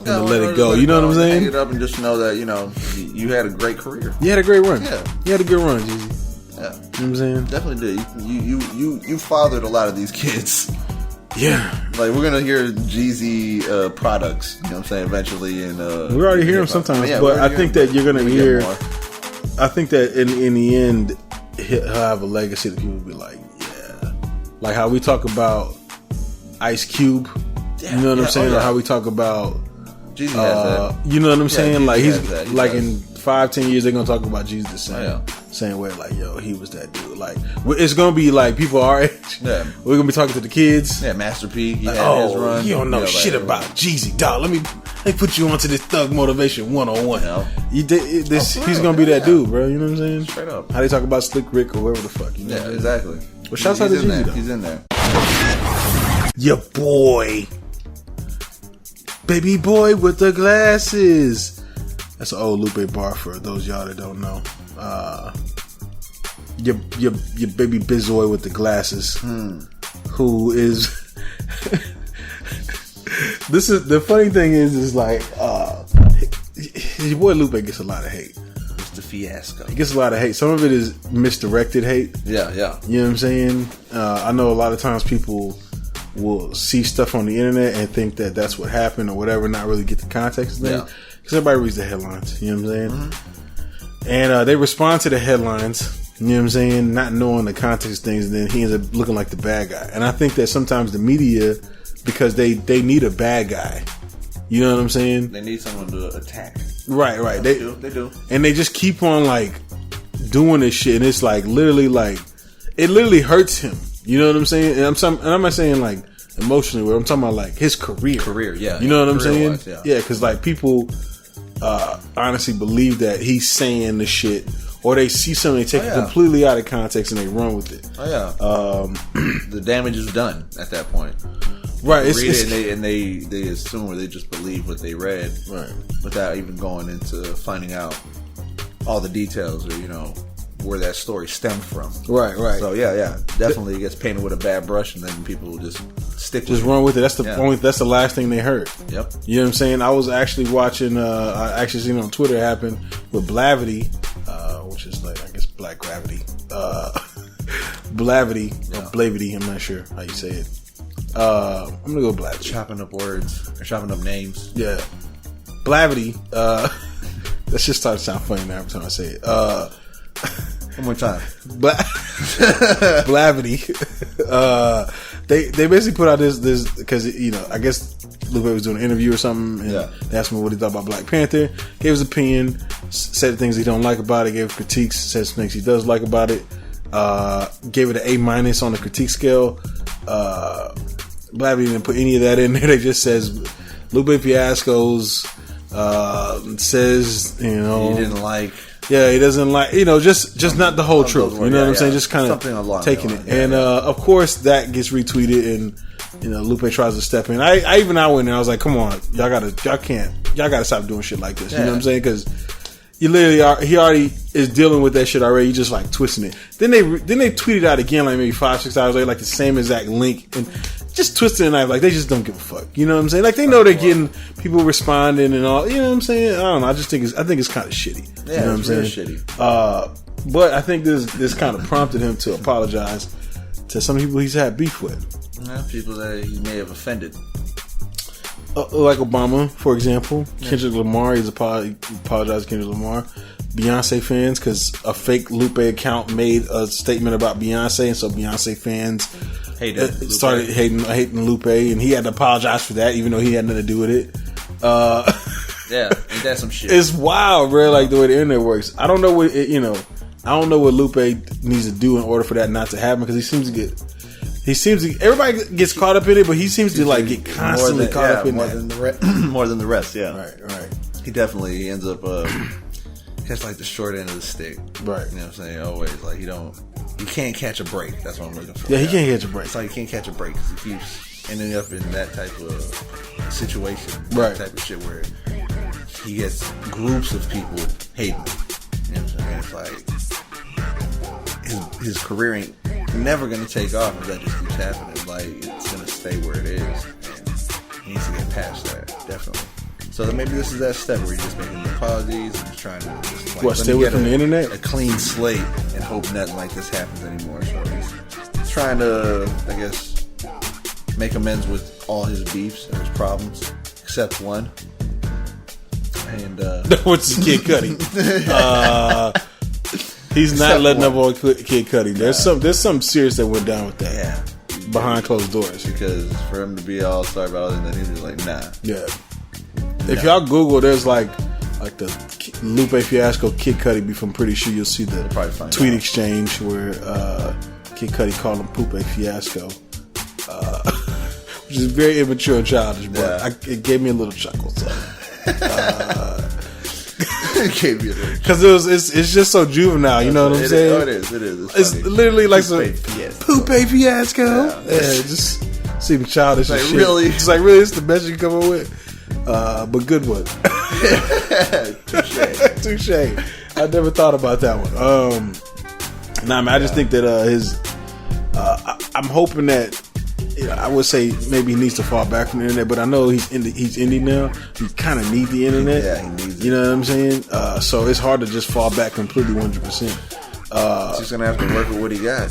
let it go. You know what I'm saying? Hang it up and just know that you had a great career. You had a great run. Yeah, you had a good run, Jeezy. Yeah, you know what I'm saying? Definitely did. You fathered a lot of these kids. Yeah, like we're gonna hear Jeezy products. You know what I'm saying? Eventually, and we already hear them sometimes. But I think that you're gonna hear. I think that in the end, he'll have a legacy that people will be like, yeah, like how we talk about Ice Cube. You know what I'm saying? Or how we talk about Jeezy has that. You know what I'm saying? Jeezy Like he's like in 5-10 years they're gonna talk about Jeezy the same way. Like, yo, he was that dude. Like it's gonna be like people our age. Yeah, we're gonna be talking to the kids. Yeah, Master P. Like, his run. You don't know shit about Jeezy, dog. Let me put you onto this Thug Motivation 101. He's gonna be that dude, bro. You know what I'm saying? Straight up. How they talk about Slick Rick or whatever the fuck. You know yeah, exactly. Well, shouts out to Jeezy though. He's in there. Your boy. Baby boy with the glasses. That's an old Lupe bar for those y'all that don't know. Your baby bizoy with the glasses, who is. This is the funny thing is like your boy Lupe gets a lot of hate. Mr. Fiasco. He gets a lot of hate. Some of it is misdirected hate. Yeah. You know what I'm saying? I know a lot of times people will see stuff on the internet and think that that's what happened or whatever, not really get the context of things. Because everybody reads the headlines, you know what I'm saying? Mm-hmm. And they respond to the headlines, you know what I'm saying, not knowing the context of things, and then he ends up looking like the bad guy. And I think that sometimes the media, because they need a bad guy, you know what I'm saying? They need someone to attack. Right. They do. And they just keep on like doing this shit, and it's like literally like it literally hurts him. You know what I'm saying? And I'm not saying like emotionally, but I'm talking about like his career. Yeah. You know what I'm saying? Yeah, because like people honestly believe that he's saying the shit, or they see something, they take it completely out of context and they run with it. The damage is done at that point. Right. They read it and they assume, or they just believe what they read, right, without even going into finding out all the details, or where that story stemmed from. Right. So definitely it gets painted with a bad brush, and then people will just stick with run with it. That's that's the last thing they heard. Yep. You know what I'm saying? I was actually watching I actually seen it on Twitter happen with Blavity, which is like, I guess, Black Gravity. Blavity or Blavity, I'm not sure how you say it. I'm gonna go Blavity. Chopping up words or chopping up names. Yeah. Blavity, that just started to sound funny now every time I say it. One more time. Blavity. They basically put out this because I guess Lupe was doing an interview or something, and they asked him what he thought about Black Panther. Gave his opinion, said things he don't like about it, gave critiques, said some things he does like about it. Gave it an A- on the critique scale. Blavity didn't put any of that in there. They just says Lupe Fiasco's says, he didn't like. Yeah, he doesn't like, just not the whole truth. You know what I'm saying? Just kind of taking it. And of course, that gets retweeted, and Lupe tries to step in. I went in there. I was like, come on, y'all gotta stop doing shit like this. You know what I'm saying? Because you literally he already is dealing with that shit already. You just like twisting it. Then they tweeted out again, like maybe 5-6 hours later, like the same exact link, and just twisting the knife. Like, they just don't give a fuck. You know what I'm saying? Like, they know they're getting people responding and all. You know what I'm saying? I don't know. I think it's kind of shitty. Yeah, you know what I'm saying? Shitty. But I think this kind of prompted him to apologize to some people he's had beef with. People that he may have offended. Like Obama, for example. Kendrick Lamar, he's apologized to Kendrick Lamar. Beyonce fans, because a fake Lupe account made a statement about Beyonce, and so Beyonce fans started hating Lupe, and he had to apologize for that, even though he had nothing to do with it. Ain't that some shit? It's wild, bro. Like the way the internet works. I don't know what I don't know what Lupe needs to do in order for that not to happen, because everybody gets caught up in it, but he seems to like get constantly caught up in more than the rest. Yeah, right. He definitely ends up catch like the short end of the stick. Right. You know what I'm saying? Always like you can't catch a break. That's what I'm looking for. Yeah, he can't catch a break. It's like you can't catch a break because he keeps ending up in that type of situation, right? That type of shit where he gets groups of people hating him. You know what I'm saying? It's like his career ain't never gonna take off if that just keeps happening. Like, it's gonna stay where it is, and he needs to get past that, definitely. So then maybe this is that step where he's just making apologies and just trying to stay away from the internet, a clean slate, and hope nothing like this happens anymore. So he's trying to, I guess, make amends with all his beefs and his problems, except one. And what's Kid Cudi? He's not letting up on Kid Cudi. There's something serious that went down with that. Yeah, behind closed doors. Because for him to be all sorry about it, and then he was like, nah. Yeah. If y'all Google, there's like the Lupe Fiasco Kid Cudi beef. I'm pretty sure you'll see the tweet exchange where Kid Cudi called him Pupe Fiasco, which is very immature and childish, but it gave me a little chuckle. So. Because it's just so juvenile, you know what I'm saying? It is. It's literally like some Pupe Fiasco. Yeah, it just seems childish. Like, as shit. really? It's like, really, it's the best you can come up with. But good one. Touche. I never thought about that one. I just think that I'm hoping that. I would say maybe he needs to fall back from the internet, but I know he's indie now. He kind of needs the internet. Yeah, he needs it. You know what I'm saying? So it's hard to just fall back completely 100%. He's just gonna have to work with what he got.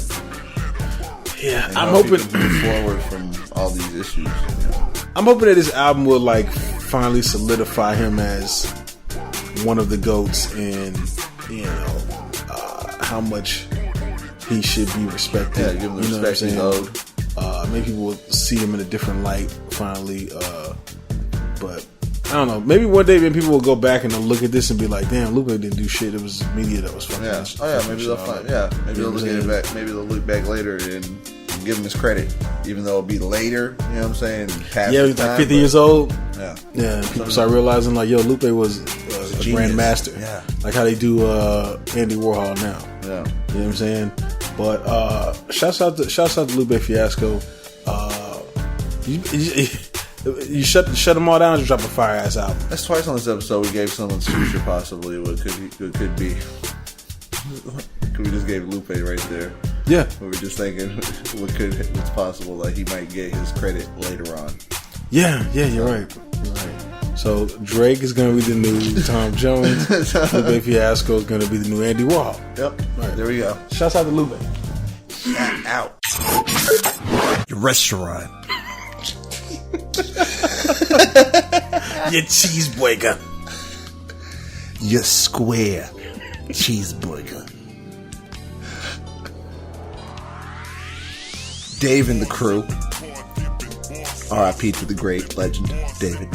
Yeah, and I'm hoping to move forward from all these issues. You know? I'm hoping that this album will like finally solidify him as one of the GOATs, and how much he should be respected. Yeah, give him the respect he's owed. Maybe people will see him in a different light finally. But I don't know. Maybe one day, man, people will go back and they'll look at this and be like, "Damn, Lupe didn't do shit. It was media that was fucking." Yeah. Oh yeah. Maybe they'll find. Yeah. Maybe they'll look at it back. Maybe they'll look back later and give him his credit, even though it'll be later. You know what I'm saying? Past he's like 50 years old. Yeah. Yeah. People start realizing like, yo, Lupe was a grandmaster. Yeah. Like how they do Andy Warhol now. Yeah. You know what I'm saying? But shouts out to Lupe Fiasco. You shut them all down and drop a fire ass album. That's twice on this episode we gave someone's future possibly what could be. We just gave Lupe right there. Yeah. We were just thinking what's possible that he might get his credit later on. Yeah, you're right. So Drake is going to be the new Tom Jones. Lupe Fiasco is going to be the new Andy Warhol. Yep. Right. There we go. Shouts out to Lupe. Shout out. Your restaurant. Your cheeseburger. Your square cheeseburger. Dave and the crew. R.I.P. to the great legend, David.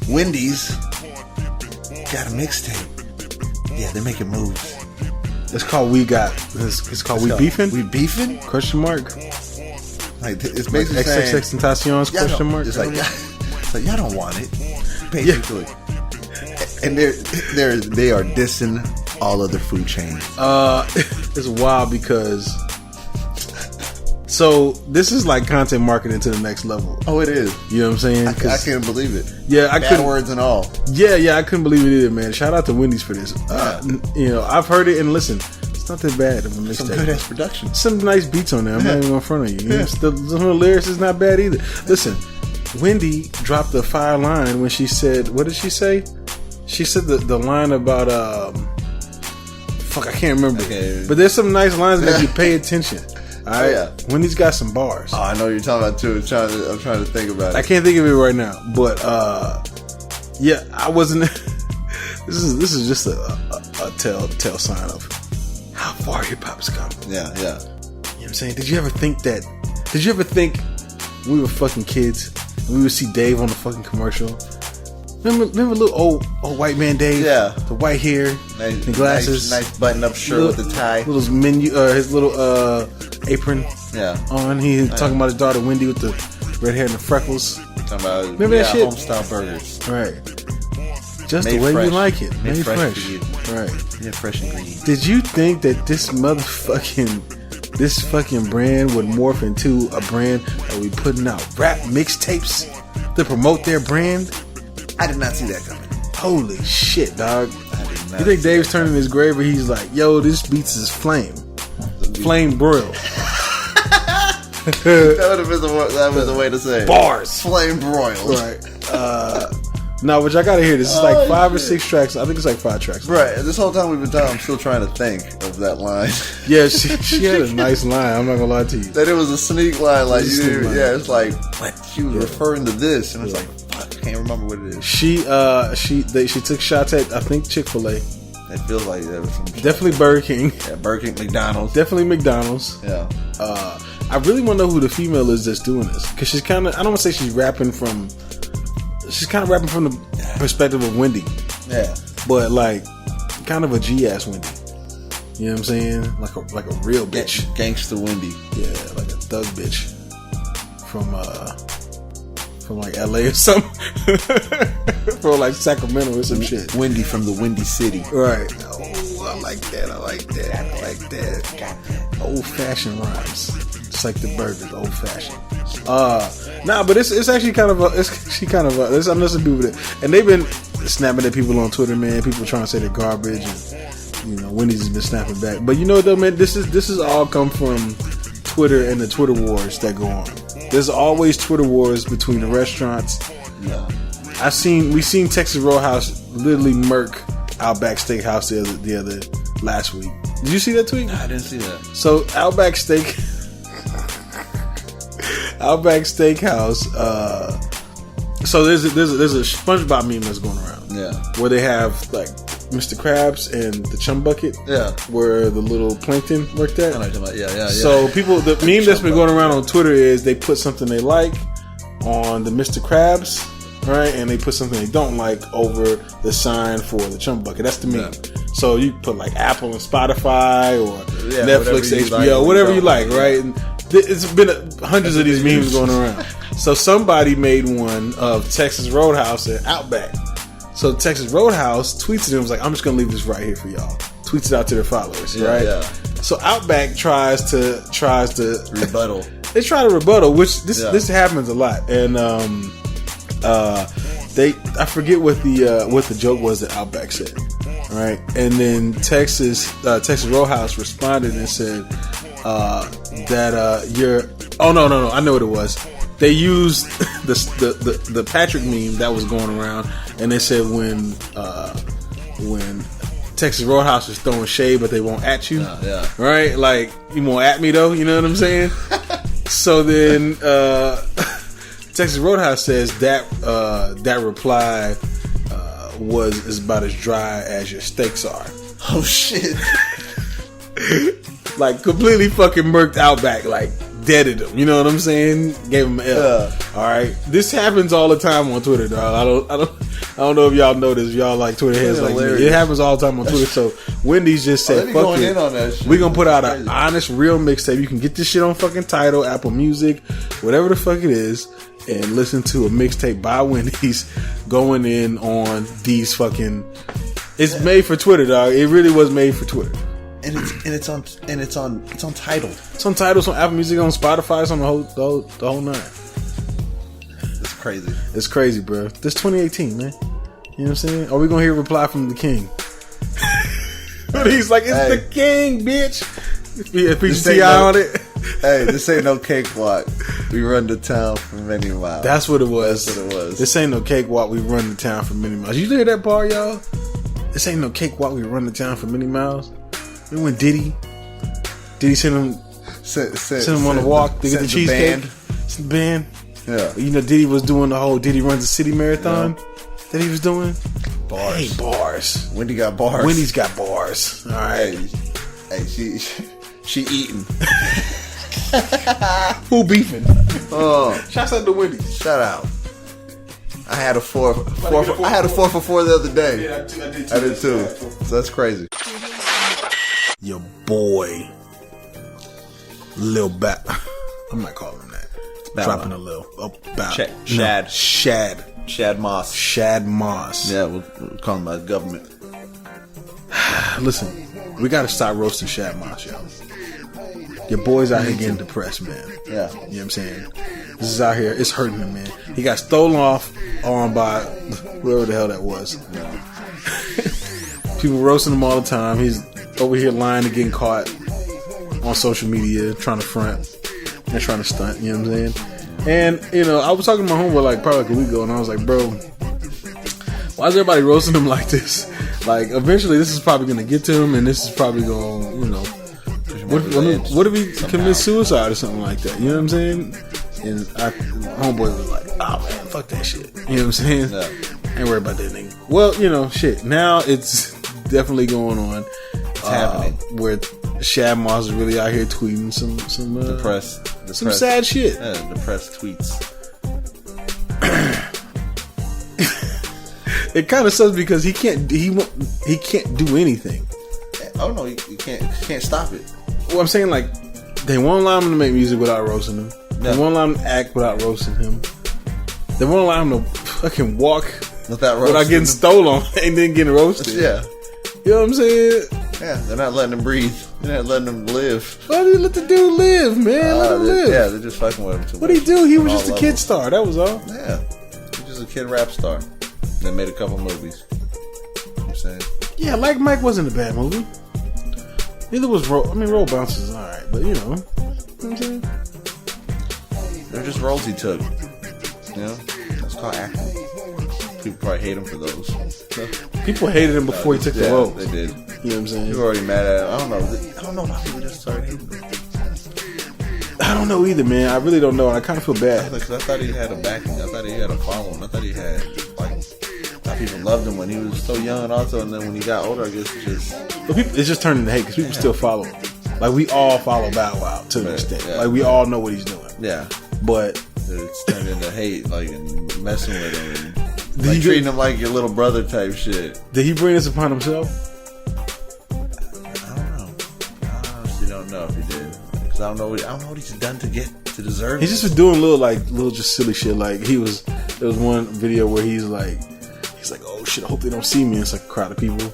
Wendy's got a mixtape. Yeah, they're making moves. It's called We Beefin? We Beefin? Question mark. Like, it's basically saying Xxxtentacion question mark. It's like y'all don't want it, basically. And they are dissing all other food chains. It's wild because so this is like content marketing to the next level. Oh, it is. You know what I'm saying? I can't believe it. Yeah, I couldn't. Bad words and all. Yeah, I couldn't believe it either, man. Shout out to Wendy's for this. You know, I've heard it and listen. It's not that bad. Some good ass production. Some nice beats on there. I'm not even in front of you. Yeah. Some of the lyrics is not bad either. Listen, Wendy dropped a fire line when she said, what did she say? She said the line about fuck, I can't remember. Okay. But there's some nice lines that you pay attention. All right, yeah. Wendy's got some bars. Oh, I know what you're talking about too. I'm trying to think about it. I can't think of it right now, but yeah, I wasn't. This is just a tell sign of how far hip hop's come. Yeah. You know what I'm saying? Did you ever think we were fucking kids and we would see Dave on the fucking commercial? Remember little old white man Dave? Yeah. The white hair, the glasses, nice button up shirt with the tie, his little apron. Yeah. On. He talking about his daughter Wendy with the red hair and the freckles. Talking about remember that shit? Homestyle burgers. Right. Just Made the way fresh. you like it. Made fresh. For you. Right. Yeah, fresh and green. Did you think that this fucking brand would morph into a brand that we putting out rap mixtapes to promote their brand? I did not see that coming. Holy shit, dog. I did not. You think Dave's turning his grave where he's like, yo, this beats is flame broiled. That was the way to say it. Bars. Flame broiled. Right. No, but y'all gotta hear this. It's like 5 or 6 tracks. I think it's like 5 tracks. Right. This whole time we've been talking, I'm still trying to think of that line. Yeah, she had a nice line. I'm not gonna lie to you. That it was a sneak line. Like you didn't, yeah, it's like what she was referring to this, and it's like fuck, I can't remember what it is. She took shots at I think Chick-fil-A. It feels like there was some definitely Burger King. Yeah, Burger King, McDonald's. Definitely McDonald's. Yeah. I really want to know who the female is that's doing this, because she's kind of, I don't want to say she's rapping from. She's kind of rapping from the perspective of Wendy. Yeah. But like kind of a G-ass Wendy. You know what I'm saying? Like a real bitch. Gangsta Wendy. Yeah, like a thug bitch. From like LA or something. From like Sacramento or some shit. Wendy from the Windy City. Right. Oh, I like that. Old fashioned rhymes. Just like the burgers, old fashioned. But it's actually kind of there's some people that, and they've been snapping at people on Twitter, man. People trying to say they're garbage, and you know, Wendy's has been snapping back. But you know what though, man, this is all come from Twitter and the Twitter wars that go on. There's always Twitter wars between the restaurants. Yeah. We seen Texas Roadhouse literally murk Outback Steakhouse the other last week. Did you see that tweet? No, I didn't see that. So Outback Steakhouse. So there's a SpongeBob meme that's going around. Yeah. Where they have like Mr. Krabs and the Chum Bucket. Yeah. Where the little plankton worked at. I know what you're talking about. Yeah. So the meme that's been going around on Twitter is they put something they like on the Mr. Krabs, right? And they put something they don't like over the sign for the chump bucket. That's the meme. Yeah. So you put like Apple and Spotify or Netflix, HBO, whatever you like, right? And it's been hundreds of these memes going around. So somebody made one of Texas Roadhouse and Outback. So Texas Roadhouse tweets it and was like, I'm just going to leave this right here for y'all. Tweets it out to their followers, right? Yeah. So Outback tries to rebuttal. They try to rebuttal, which this happens a lot. And I forget what the joke was that Outback said, right? And then Texas Roadhouse responded and said that you're. Oh no! I know what it was. They used the Patrick meme that was going around, and they said when Texas Roadhouse is throwing shade, but they won't at you, right? Like, you won't at me though. You know what I'm saying? So then Texas Roadhouse says that reply is about as dry as your steaks are. Oh shit! Like completely fucking murked Outback, like deaded him. You know what I'm saying? Gave him an L. All right, this happens all the time on Twitter, dog. I don't know if y'all know this. Y'all like Twitter heads like me. It happens all the time on Twitter. So Wendy's just said, "Fuck it, we gonna put out an honest, real mixtape. You can get this shit on fucking Tidal, Apple Music, whatever the fuck it is, and listen to a mixtape by Wendy's going in on these fucking. It's made for Twitter, dog. It really was made for Twitter." And it's on Tidal. It's on Tidal. It's on Apple Music. On Spotify. It's on the whole nine. It's crazy. It's crazy, bro. This 2018, man. You know what I'm saying? Are we gonna hear a reply from the king? But he's like, it's the king, bitch. Feature T.I. on it. Hey, this ain't no cakewalk. We run to town for many miles. That's what it was. This ain't no cakewalk. We run to town for many miles. You hear that part, y'all? This ain't no cakewalk. We run to town for many miles. Remember when Diddy sent him on the walk to get the cheesecake? The band. Yeah. You know, Diddy was doing the whole Diddy Runs the City marathon that he was doing. Bars. Hey, bars. Wendy got bars. Wendy's got bars. All right. Hey, she eating. Who beefing? Oh, shouts out to Wendy. Shout out. I had a four for $4 the other day. Yeah, I did too. So that's crazy. Your boy, Lil Bat. I'm not calling him that. Dropping a little. Shad Moss. Shad Moss. Yeah, we'll call him by the government. Listen, we gotta stop roasting Shad Moss, y'all. Your boy's out here getting depressed, man. Yeah. You know what I'm saying? This is out here, it's hurting him, man. He got stolen off on by whoever the hell that was. People roasting him all the time. He's over here lying and getting caught on social media, trying to front and trying to stunt, you know what I'm saying? And, you know, I was talking to my homeboy probably a week ago, and I was like, bro, why is everybody roasting him like this? Like, eventually this is probably going to get to him, and this is probably going to, you know, what if he commits suicide or something like that? You know what I'm saying? And my homeboy was like, oh man, fuck that shit. You know what I'm saying? Yeah. Ain't worried about that nigga. Well, you know, shit. Now it's definitely going on. It's happening. Where Shad Moss is really out here tweeting some depressed, some sad shit. Yeah, depressed tweets. It kind of sucks because he can't do anything. Oh no, you can't stop it. Well, I'm saying, like, they won't allow him to make music without roasting him. No. They won't allow him to act without roasting him. They won't allow him to fucking walk without getting stolen and then getting roasted. Yeah. You know what I'm saying? Yeah, they're not letting him breathe. They're not letting him live. Why do you let the dude live, man? Let him live. Yeah, they're just fucking with him too much. What'd he do? He was just a kid star. That was all. Yeah. He was just a kid rap star. They made a couple movies. You know what I'm saying? Yeah, Like Mike wasn't a bad movie. Neither was Roll Bounce is alright, but you know what I'm saying? They're just roles he took. You know? That's called acting. People probably hate him for those. People hated him before he took the role. They did. You know what I'm saying? People were already mad at him. I don't know why people just started hating him. I don't know either, man. I really don't know, and I kind of feel bad. Because I thought he had a backing. I thought he had a following. I thought he had, like, I thought people loved him when he was so young, also, and then when he got older, I guess it's just turning to hate because people still follow him. Like, we all follow Bow Wow to an extent. Yeah. Like, we all know what he's doing. Yeah. But It's turned into hate, like, and messing with him. And, like, treating him like your little brother type shit. Did he bring this upon himself? I don't know. I honestly don't know if he did. Because I don't know what he's done to deserve it. He's just doing little just silly shit. Like, there was one video where he's like, oh shit, I hope they don't see me. It's like a crowd of people.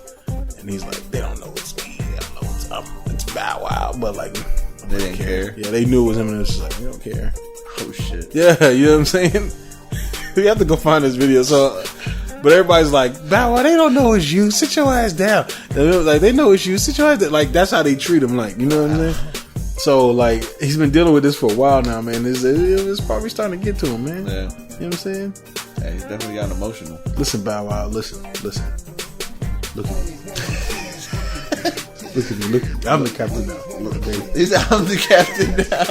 And he's like, they don't know it's me. They don't know it's Bow Wow. But like, they didn't care. Yeah, they knew it was him, and it's just like, we don't care. Oh shit. Yeah, you know what I'm saying? You have to go find this video. So, but everybody's like, Bow Wow, they don't know it's you. Sit your ass down. And like, they know it's you. Sit your ass down. Like, that's how they treat him. Like, you know what I'm saying? So, like, he's been dealing with this for a while now, man. It's probably starting to get to him, man. Yeah. You know what I'm saying? Yeah, he's definitely gotten emotional. Listen, Bow Wow, listen. Look at me. Look at me. I'm the captain now. Look, baby. I'm the captain now.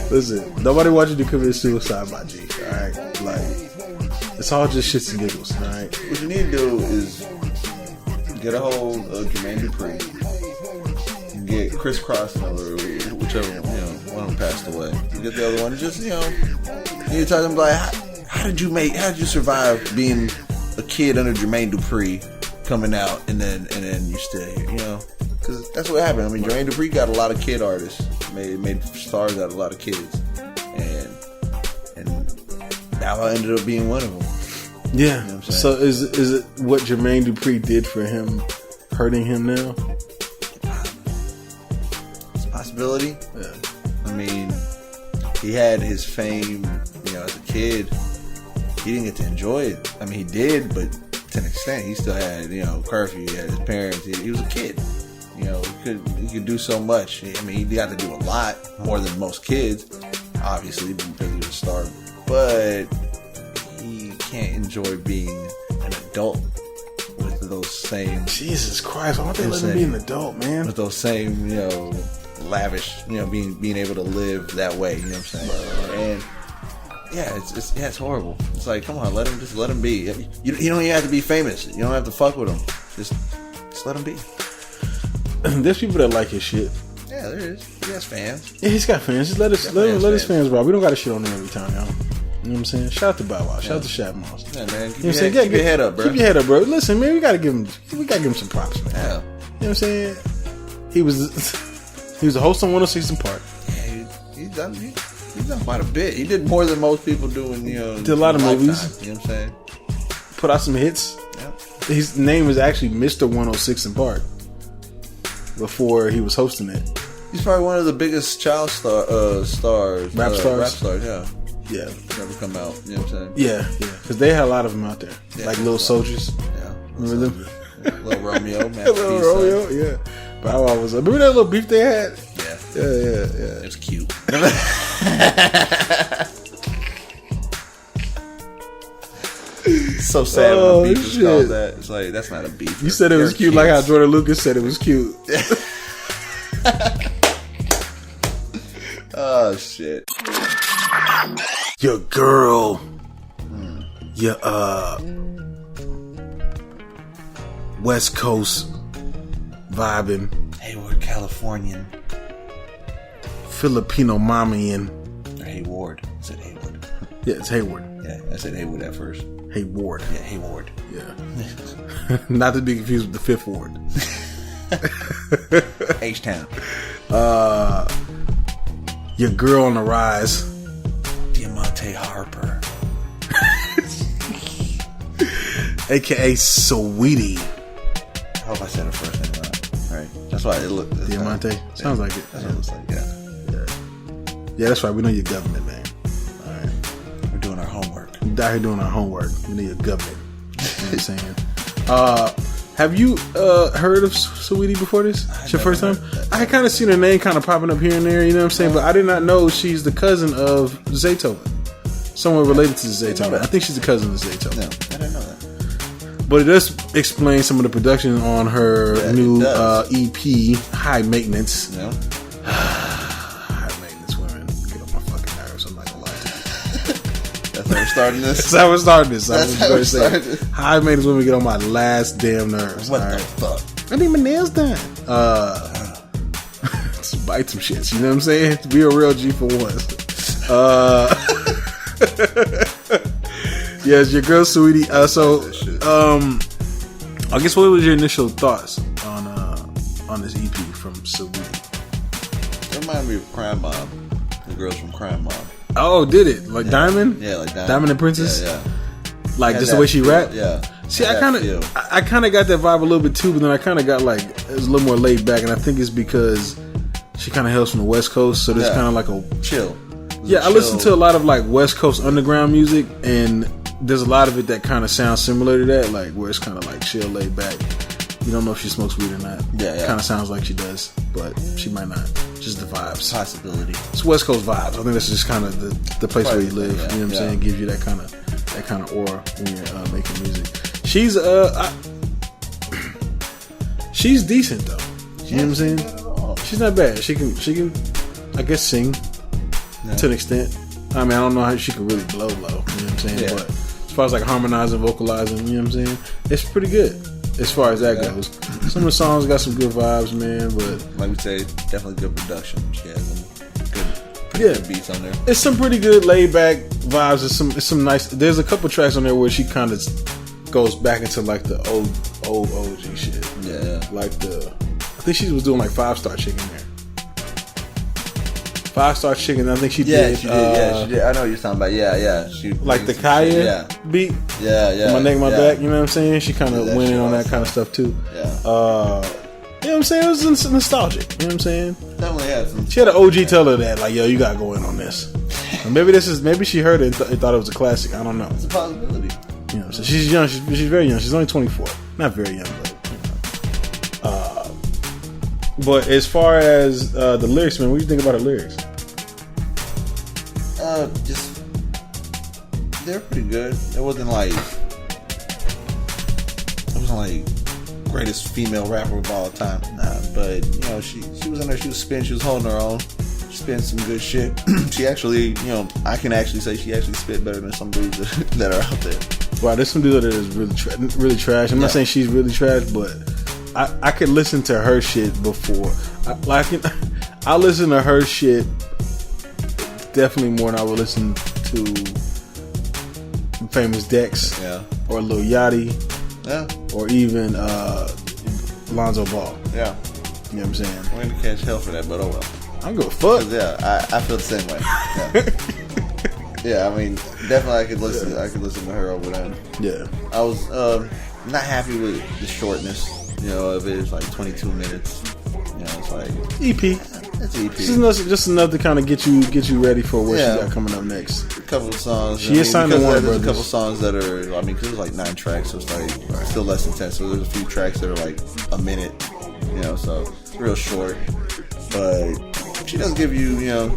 Listen, nobody wants you to commit suicide, my G. Alright? Like, it's all just shits and giggles, alright? What you need to do is get a hold of Jermaine Dupri. Get Crisscross or whichever, one of them passed away. You get the other one, just, you need to tell them, like, how did you survive being a kid under Jermaine Dupri coming out and then you still here, because that's what happened. I mean, Jermaine Dupri got a lot of kid artists, made stars out of a lot of kids, and Bow Wow ended up being one of them. Yeah. You know what I'm saying? So is it what Jermaine Dupri did for him hurting him now? It's a possibility. Yeah. I mean, he had his fame, as a kid. He didn't get to enjoy it. I mean, he did, but to an extent, he still had, curfew. He had his parents. He was a kid. He could do so much. I mean, he got to do a lot more than most kids, obviously, because he was a star. But he can't enjoy being an adult with those same. Jesus Christ! Why don't they let him be an adult, man? With those same, lavish, being able to live that way. You know what I'm saying? And yeah, it's horrible. It's like, come on, let him be. You don't even have to be famous. You don't have to fuck with him. Just let him be. There's people that like his shit. Yeah, there is. He has fans. Yeah, he's got fans. Just let his fans rock. We don't got to shit on him every time, y'all. You know what I'm saying? Shout out to Bow Wow. Shout out to Shad Moss. Yeah, man. Keep your head up, bro. Keep your head up, bro. Listen, man, we gotta give him some props, man. Yeah. You know what I'm saying? He was a host on 106 & Park. Yeah, he's done quite a bit. He did more than most people do in, did a lot of movies. You know what I'm saying? Put out some hits. Yeah. His name was actually Mr. 106 & Park before he was hosting it. He's probably one of the biggest child stars. Rap stars, yeah. Yeah. Never come out. You know what I'm saying? Yeah. Because they had a lot of them out there. Yeah, like Little Soldiers. Yeah. Remember them? Little Romeo. Little Romeo, yeah. Bow Wow was up. Remember that little beef they had? Yeah. Yeah. It was cute. So sad when beef was called that. It's like, that's not a beef. You said it was cute, like how Jordan Lucas said it was cute. Oh shit. Your girl. Your West Coast vibing. Hayward, Californian. Filipino mamian. Or Hayward. I said Hayward. Yeah, it's Hayward. Yeah, I said Haywood at first. Hayward. Yeah, Hayward. Yeah. Not to be confused with the Fifth Ward. H-Town. Your girl on the rise. Diamante Harper. AKA Saweetie. I hope I said her first name right. Right. That's why it looked. Diamante? Sounds like it. That's what it looks like, yeah. Yeah, that's right. We know your government, man. All right. We're doing our homework. We're out here doing our homework. We know your government. You know what I'm saying? Have you heard of Saweetie before this? It's your first time? I had kind of seen her name kind of popping up here and there, you know what I'm saying? But I did not know she's the cousin of Zaytoven. Somewhere related to Zaytoven. I think she's the cousin of Zaytoven. No, I didn't know that. But it does explain some of the production on her new EP, High Maintenance. No? High Maintenance women get on my fucking nerves, I'm not gonna lie to you. That's how we're starting this? That's how we're starting this. That's how we're starting this. High Maintenance women get on my last damn nerves. What the fuck? I need my nails done. Just bite some shits, you know what I'm saying? To be a real G for once. Yes, your girl Saweetie. I guess what was your initial thoughts on this EP from Saweetie? It reminded me of Crime Mob. The girls from Crime Mob. Oh, did it? Like Diamond? Yeah, like Diamond and Princess? Yeah. Like just the way she rapped? Yeah. See, I kind of got that vibe a little bit too, but then I kind of got like it was a little more laid back, and I think it's because she kind of hails from the West Coast, so there's kind of like a chill. I listen to a lot of like West Coast underground music, and there's a lot of it that kind of sounds similar to that, like where it's kind of like chill, laid back. You don't know if she smokes weed or not. Yeah. Kind of sounds like she does, but she might not. Just the vibes. Possibility. It's West Coast vibes. I think that's just kind of the place where you live. You know what I'm saying? Gives you that kind of aura when you're making music. She's decent though. You know what I'm saying? She's not bad. She can I guess sing to an extent. I mean, I don't know how she can really blow. You know what I'm saying? Yeah. But as far as like harmonizing, vocalizing, you know what I'm saying? It's pretty good as far as that goes. Some of the songs got some good vibes, man. But like we say, definitely good production. She has some good beats on there. It's some pretty good laid back vibes. It's some nice. There's a couple tracks on there where she kind of goes back into like the old OG shit. Yeah. Like I think she was doing like 5-Star Chicken there. 5-Star Chicken. I think she did. She did. I know what you're talking about. Yeah. She like the Kaya beat. Yeah. My neck, my back. You know what I'm saying? She kind of went in on that kind of stuff too. Yeah. You know what I'm saying? It was nostalgic. You know what I'm saying? Definitely had some. She had an OG tell her that, like, yo, you gotta go in on this. Maybe she heard it and thought it was a classic. I don't know. It's a possibility. You know, so she's young. She's very young. She's only 24. Not very young, but but as far as the lyrics, man, what do you think about the lyrics? They're pretty good. It wasn't like greatest female rapper of all time. Nah, but you know, she was in there. She was spitting. She was holding her own. She spitting some good shit. She actually, you know, I can actually say she actually spit better than some dudes that are out there. Wow, there's some dude that is really trash. I'm not saying she's really trash, but I could listen to her shit before. I listen to her shit definitely more than I would listen to Famous Dex or Lil Yachty or even Lonzo Ball. Yeah. You know what I'm saying? We're going to catch hell for that, but oh well. I'm going to fuck. Yeah, I feel the same way. Yeah, I mean, definitely I could listen to her over them. Yeah. I was not happy with the shortness, you know, of it. It's like 22 minutes. You know, it's like EP. It's EP. Just enough to kind of get you ready for what she got coming up next. A couple of songs. She is signed to Warner Brothers. There's a couple songs that are, I mean, because it's like 9 tracks, so it's like still less than 10. So there's a few tracks that are like a minute, you know, so it's real short. But she does give you, you know,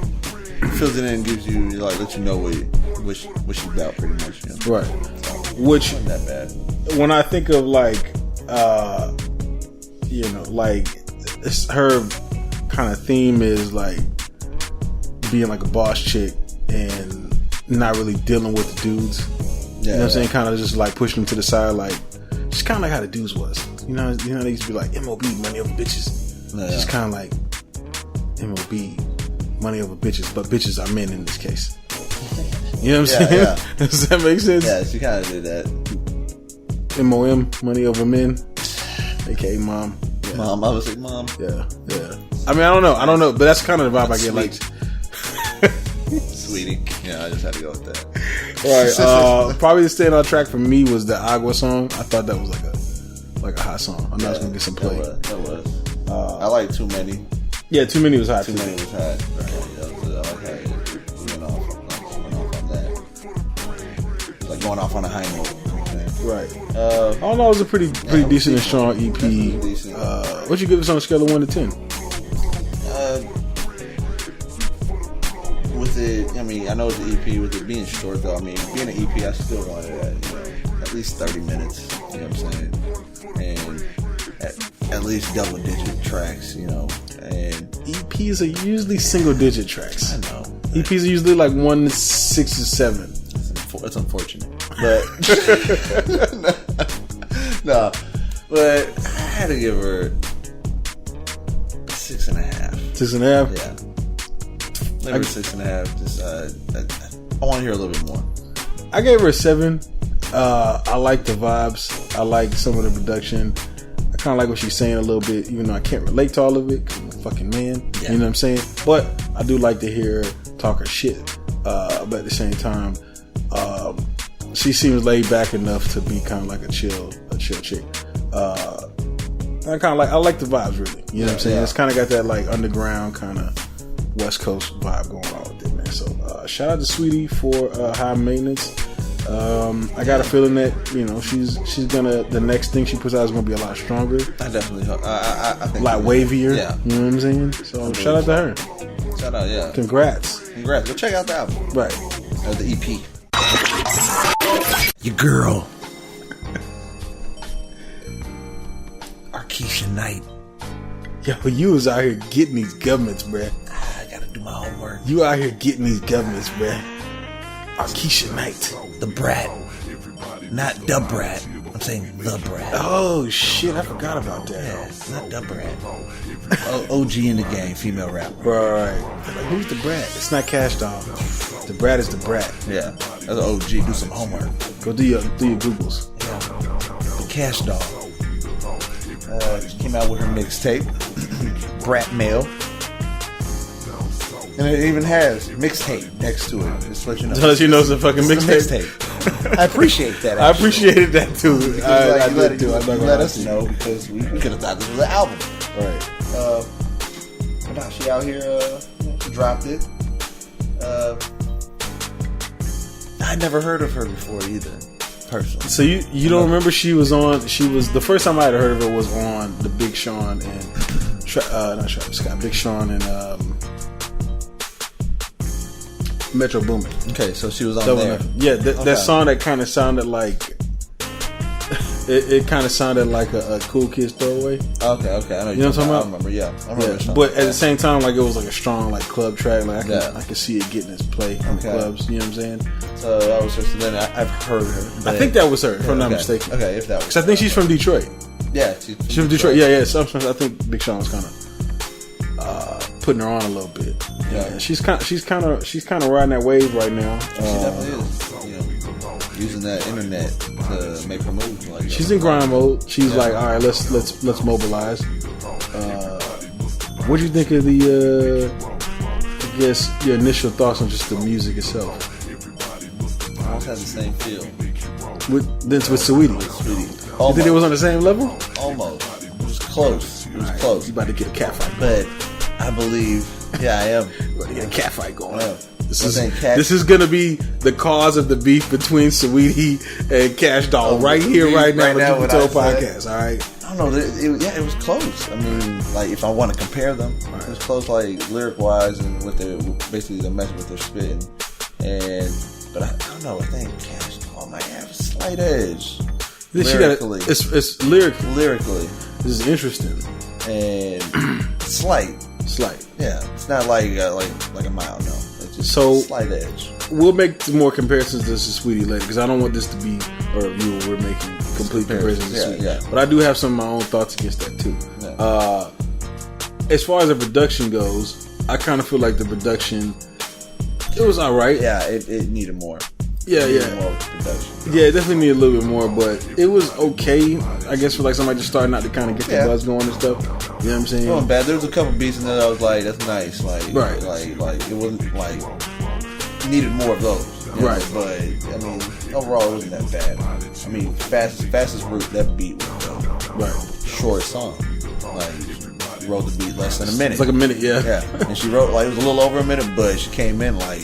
fills it in and gives you, like, let you know what she's about, pretty much. You know? Right. So, which wasn't that bad. When I think of like, you know, like her kind of theme is like being like a boss chick and not really dealing with the dudes. You know what I'm saying? Kind of just like pushing them to the side, like just kind of like how the dudes was. You know, they used to be like MOB, money over bitches. Just kind of like MOB, money over bitches, but bitches are men in this case. You know what I'm saying? Yeah. Does that make sense? Yeah, she kind of did that. MOM, money over men, aka mom. Yeah. Mom, I was like mom. Yeah. I mean, I don't know, but that's kind of the vibe I get. Like, Sweetie. Yeah, I just had to go with that. Right. Probably the standout track for me was the Agua song. I thought that was like a hot song. I know it's gonna get some play. That was. I like Too Many. Yeah, Too Many was hot. Too Many was hot. Right. Yeah, I like how it went off on that. Like going off on a high note. Right. All in all, it was a pretty decent and strong EP. What you give us on a scale of 1 to 10? With it, I mean, I know it's an EP. With it being short, though, I mean, being an EP, I still wanted at least 30 minutes. You know what I'm saying? And at least double-digit tracks. You know, and EPs are usually single-digit tracks. I know. EPs are usually like 1 to 6 or 7. It's unfortunate, but no. But I had to give her 6.5. 6.5? Yeah, maybe 6.5. Just I want to hear a little bit more. I gave her a 7. I like the vibes. I like some of the production. I kind of like what she's saying a little bit, even though I can't relate to all of it because I'm a fucking man. Yeah. You know what I'm saying? But I do like to hear her talk her shit. But at the same time, she seems laid back enough to be kind of like a chill chick. I like the vibes, really. You know what I'm saying? It's kind of got that like underground kind of West Coast vibe going on with it, man. So shout out to Saweetie for High Maintenance. I got a feeling that she's gonna, the next thing she puts out is gonna be a lot stronger. I definitely hope. I think a lot wavier. Yeah, you know what I'm saying. So shout out to her. Shout out, yeah. Congrats. Go check out the album. Right. The EP. Your girl. Keisha Knight. Yo, you was out here getting these governments, bruh. I gotta do my homework. You out here getting these governments, bruh. Keisha Knight. The Brat. Not the Brat. I'm saying the Brat. Oh, shit. I forgot about that. Yeah, not the Brat. OG in the game, female rapper. Right. Like, who's the Brat? It's not Cash Doll. The Brat is the Brat. Yeah. That's an OG. Do some homework. Go do your Googles. Yeah. The Cash Doll. She came out with her mixtape, Brat Mail, and it even has mixtape next to it. Just to let you know. Does you know it's a fucking mixtape? I appreciate that. Actually. I appreciated that too. I did too. Let us know because we could have thought this was an album. Right. But now she out here. She dropped it. I never heard of her before either. Personally. So you don't remember she was the first time I had heard of her was on the Big Sean and not Travis Scott, Big Sean and Metro Boomin. Okay, so she was on there. Yeah, that song that kind of sounded like it kind of sounded like a Cool Kids Throwaway. Okay, I know. You know what I'm talking about? I remember. Yeah, I remember. Yeah. But at the same time, like it was like a strong like club track. Like I can see it getting its play in clubs. You know what I'm saying? So that was her. So then I've heard her. I think that was her, if I'm not mistaken. Okay, if that was. Because I think she's from Detroit. Yeah, she's from Detroit. Yeah. So I think Big Sean was kind of putting her on a little bit. Yeah, she's kind of riding that wave right now. She definitely is. Using that internet to make her move. Like, she's in grind mode. She's like, all right, let's mobilize. What do you think of the? I guess your initial thoughts on just the music itself. I almost had the same feel. With Saweetie. You think it was on the same level? Almost. It was close. It was close. You about to get a cat fight. But I believe, I am. You about to get a cat fight going. This is going to be the cause of the beef between Saweetie and Cash Doll right here, right now, on the Beefin podcast. All right. I don't know. It was close. I mean, like if I want to compare them, it was close, like lyric wise, and with their basically the message with their spitting. But I don't know. I think Cash Doll might have a slight edge. Lyrically, it's lyrically. Lyrically, this is interesting and slight. Yeah, it's not like a mile. No. So slight edge. We'll make more comparisons to Saweetie later because I don't want this to be a review where we're making complete comparisons to Saweetie. Yeah. But I do have some of my own thoughts against that too. Yeah. As far as the production goes, I kind of feel like the production, it was alright. Yeah, it needed more. Yeah. More production. Yeah, it definitely needed a little bit more, but it was okay. I guess for like somebody just starting out to kind of get the buzz going and stuff. You know what I'm saying? It wasn't bad. There was a couple beats in there that I was like, that's nice. Like, right. Like it wasn't like needed more of those. Right. But I mean, overall, it wasn't that bad. I mean, fastest route, that beat was right. Short song. Like wrote the beat less than a minute. It's like a minute, yeah. Yeah. And she wrote like it was a little over a minute, but she came in like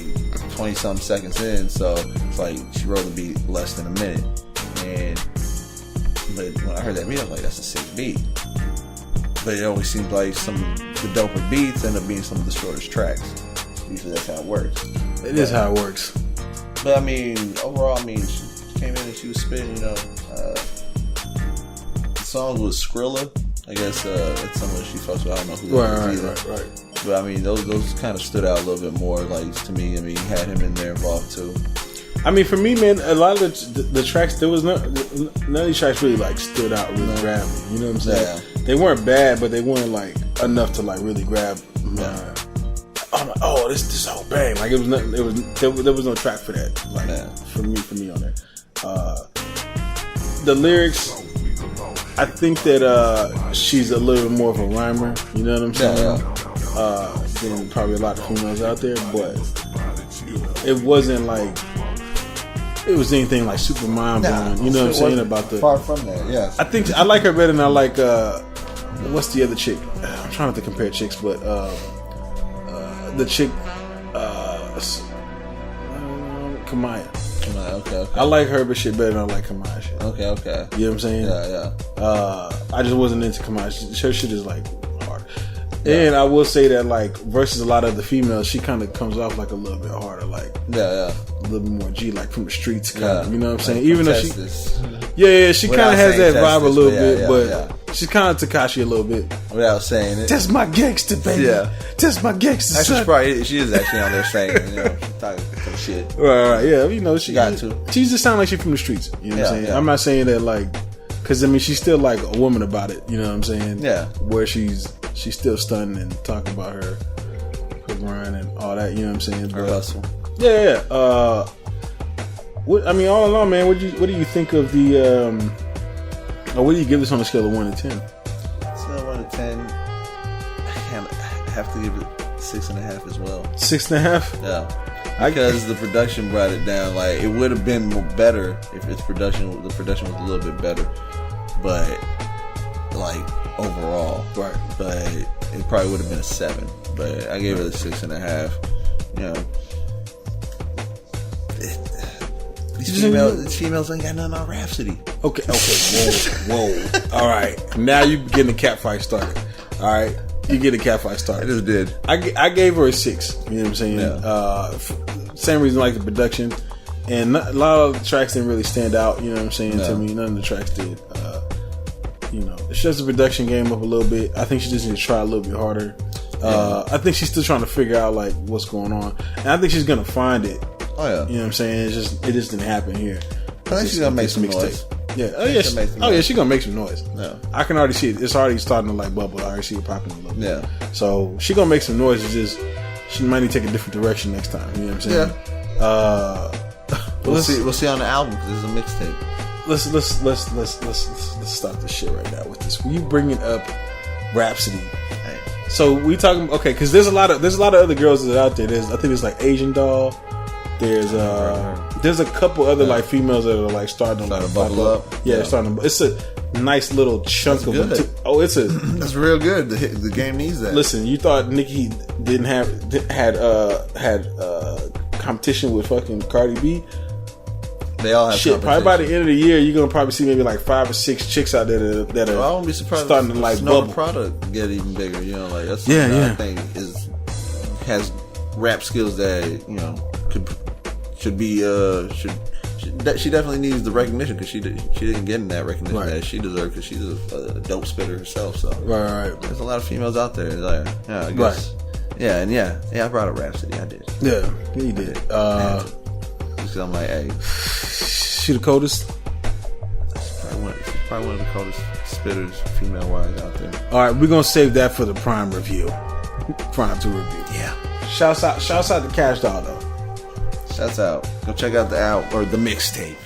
20-something seconds in, so it's like she wrote the beat less than a minute. But when I heard that beat, I was like, that's a sick beat. But it always seems like some of the doper beats end up being some of the shortest tracks. Usually that's how it works. It is how it works. But I mean, overall, she came in and she was spitting, the song was Skrilla. I guess that's someone she fucks with. I don't know who that is either. Right. But I mean, those kind of stood out a little bit more, like to me. I mean, you had him in there involved too. I mean, for me, man, a lot of the tracks, there was none of these tracks really like stood out, really grabbed me. You know what I'm saying? Yeah. They weren't bad, but they weren't like enough to like really grab my. like, oh, this whole bang. Like, it was nothing. There was no track for that. Like, for me on there. The lyrics, I think that she's a little bit more of a rhymer. You know what I'm saying? Than probably a lot of females out there, but it wasn't like it was anything like super mind blowing. You know what I'm saying about the far from that. Yeah, I think I like her better than I like. What's the other chick? I'm trying not to compare chicks, but the chick, Kamaya. Okay. I like her but shit better than I like Kamaya shit. Okay. You know what I'm saying? Yeah. I just wasn't into Kamaya. Her shit is like hard. Yeah. And I will say that like versus a lot of the females, she kind of comes off like a little bit harder, like a little bit more G, like from the streets, kind of. You know what I'm saying? Even though she, she kind of has that vibe a little bit, but she's kind of Tekashi a little bit. Without saying it, that's my gangster, baby. Yeah, that's my gangster. Actually, she is actually on there saying, you know, she's talking some shit. Right. Yeah, you know, she got to. She just sound like she's from the streets. You know what I'm saying? Yeah. I'm not saying that like, because I mean, she's still like a woman about it. You know what I'm saying? Yeah. Where she's still stunning and talking about her grind and all that. You know what I'm saying? Her hustle. Yeah. I mean, all in all, man, what do you think of the? Or what do you give this on a scale of 1 to 10? Scale of 1 to 10, I have to give it 6.5 as well. 6.5? Yeah. Because the production brought it down. Like, it would have been better if the production was a little bit better. But like overall, right? But it probably would have been a 7. But I gave it a 6.5. You know, these females ain't got nothing on Rhapsody. Okay. Whoa. All right, now you getting the cat fight started. All right, you get a cat fight started. I just did. I gave her a 6. You know what I'm saying? Yeah. Same reason, like the production, and a lot of the tracks didn't really stand out. You know what I'm saying to me? None of the tracks did. You know, it shuts the production game up a little bit. I think she just needs to try a little bit harder. I think she's still trying to figure out like what's going on, and I think she's gonna find it. Oh yeah, you know what I'm saying? It just didn't happen here. I think she's gonna make some noise. Yeah. She's gonna make some noise. Yeah. I can already see it. It's already starting to like bubble. I already see it popping a little bit. Yeah. So she gonna make some noise. It's just she might need to take a different direction next time. You know what I'm saying? Yeah. We'll see on the album because it's a mixtape. Let's stop this shit right now with this. When you bringing up Rhapsody, so we talking because there's a lot of other girls that are out there. I think there's like Asian Doll. There's a couple other like females that are like starting to bubble up. Yeah, they're starting to. It's a nice little chunk of it. That's real good. The game needs that. Listen, you thought Nicki didn't had competition with fucking Cardi B? They all have shit. Probably by the end of the year, you're gonna probably see maybe like 5 or 6 chicks out there that are. I won't be surprised starting to like bubble. Product get even bigger. You know, like that's I think has rap skills that should be she definitely needs the recognition because she didn't get in that recognition that she deserved because she's a dope spitter herself. So right. There's a lot of females out there. Like, I guess. Right. Yeah. I brought up Rhapsody. I did. Yeah, you did. Because I'm like, hey, she the coldest. She's probably one of the coldest spitters, female wise, out there. All right, we're gonna save that for the Prime review. Prime 2 review. Yeah. Shouts out to Kash Doll though. Shouts out. Go check out the album or the mixtape.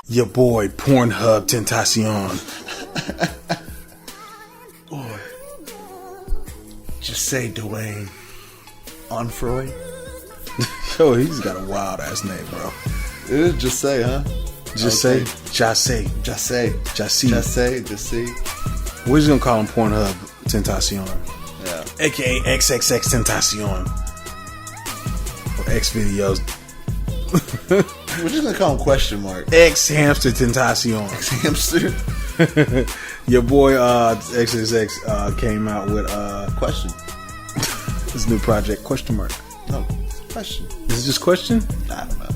Your boy Pornhub Tentacion. Boy. Just say Dwayne on Freud. Yo, he's got a wild ass name, bro. It is just say, huh? Just say. We're just gonna call him Pornhub Tentacion. Yeah. AKA Xxxtentacion. Or X videos. We're just gonna call him question mark. X Hamster Tentacion. X Hamster. Your boy XXX came out with question. His new project, question mark. No, question. Is it just question? I don't know.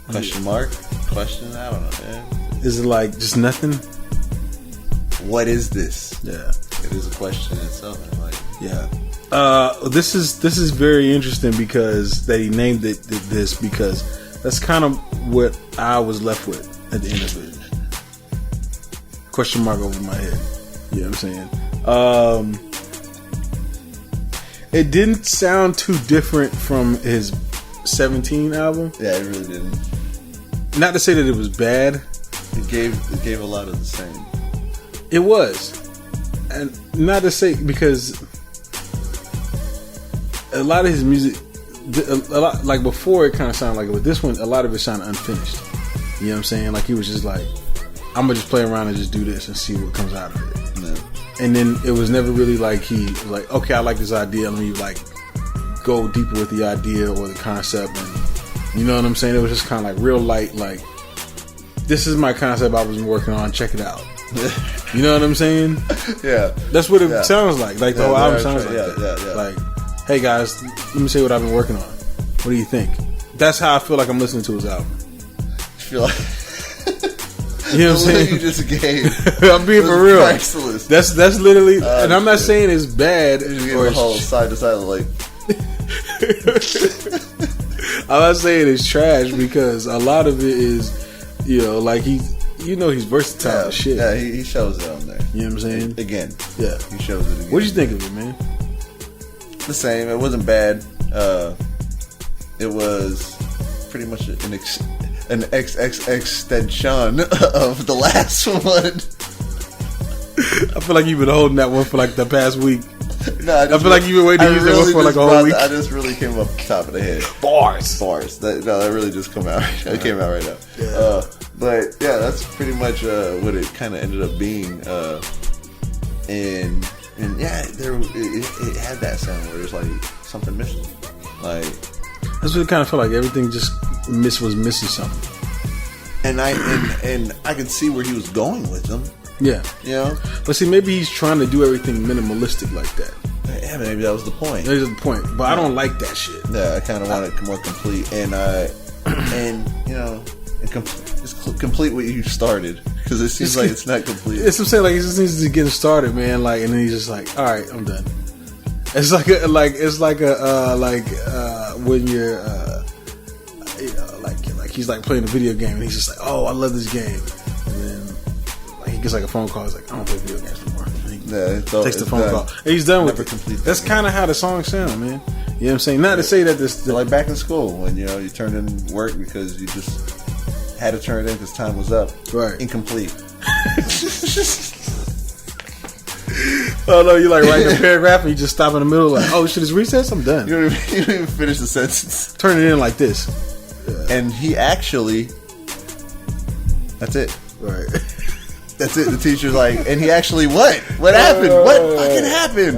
Question mark? Question? I don't know, man. Is it like just nothing? What is this? Yeah. It is a question in itself. Like, yeah. This is very interesting because they named it this because that's kind of what I was left with at the end of it. Question mark over my head. You know what I'm saying? It didn't sound too different from his 17 album. Yeah, it really didn't. Not to say that it was bad. It gave a lot of the same. It was. And not to say, because a lot of his music, a lot, like before it kind of sounded like it, but this one, a lot of it sounded unfinished. You know what I'm saying? Like he was just like, I'm gonna just play around and just do this and see what comes out of it. Yeah. And then it was never really like he was like, okay, I like this idea, let me like go deeper with the idea or the concept, and you know what I'm saying? It was just kind of like real light, like, this is my concept I was working on, check it out. You know what I'm saying? Yeah. That's what it sounds like. Like the whole album sounds like yeah, that. Yeah. Like, hey guys, let me say what I've been working on. What do you think? That's how I feel like I'm listening to his album. I feel like you know what I'm saying? You just gave. I'm being for real. Priceless. That's literally, and I'm not saying it's bad or the whole side to side, like. I'm not saying it's trash, because a lot of it is, you know, like he's versatile as shit. Yeah, he shows it on there. You know what I'm saying? Again. Yeah. He shows it again. What did you think of it, man? The same. It wasn't bad. It was pretty much an Xxtentacion of the last one. I feel like you've been holding that one for like the past week. No, I feel like you've been waiting to use that one for like a whole week. I just really came up top of the head. Bars. That really just came out. It came out right now. Yeah. But yeah, that's pretty much what it kind of ended up being. And yeah, it had that sound where it's like something missing. Like, that's what it kind of felt like. Everything just was missing something. And I could see where he was going with them. Yeah. You know? But see, maybe he's trying to do everything minimalistic like that. Yeah, maybe that was the point. That was the point. But I don't like that shit. Yeah, I kind of want it more complete. And you know, just complete what you started. Because it seems like it's not complete. It's what I'm saying. Like, he just needs to get started, man. Like, and then he's just like, all right, I'm done. It's like when you're, you know, like he's like playing a video game and he's just like, oh, I love this game. And then like he gets like a phone call. He's like, I don't play video games anymore. Takes the phone call. And he's done with it. That's kind of how the song sound, man. You know what I'm saying? Not to say that this like back in school when you turned in work because you just had to turn it in because time was up. Right. Incomplete. Oh no, you like writing a paragraph and you just stop in the middle like, oh shit, it's recess? I'm done. You don't even finish the sentence. Turn it in like this. Yeah. And he actually, that's it. Right. That's it. The teacher's like, and he actually what? What happened? What fucking happened?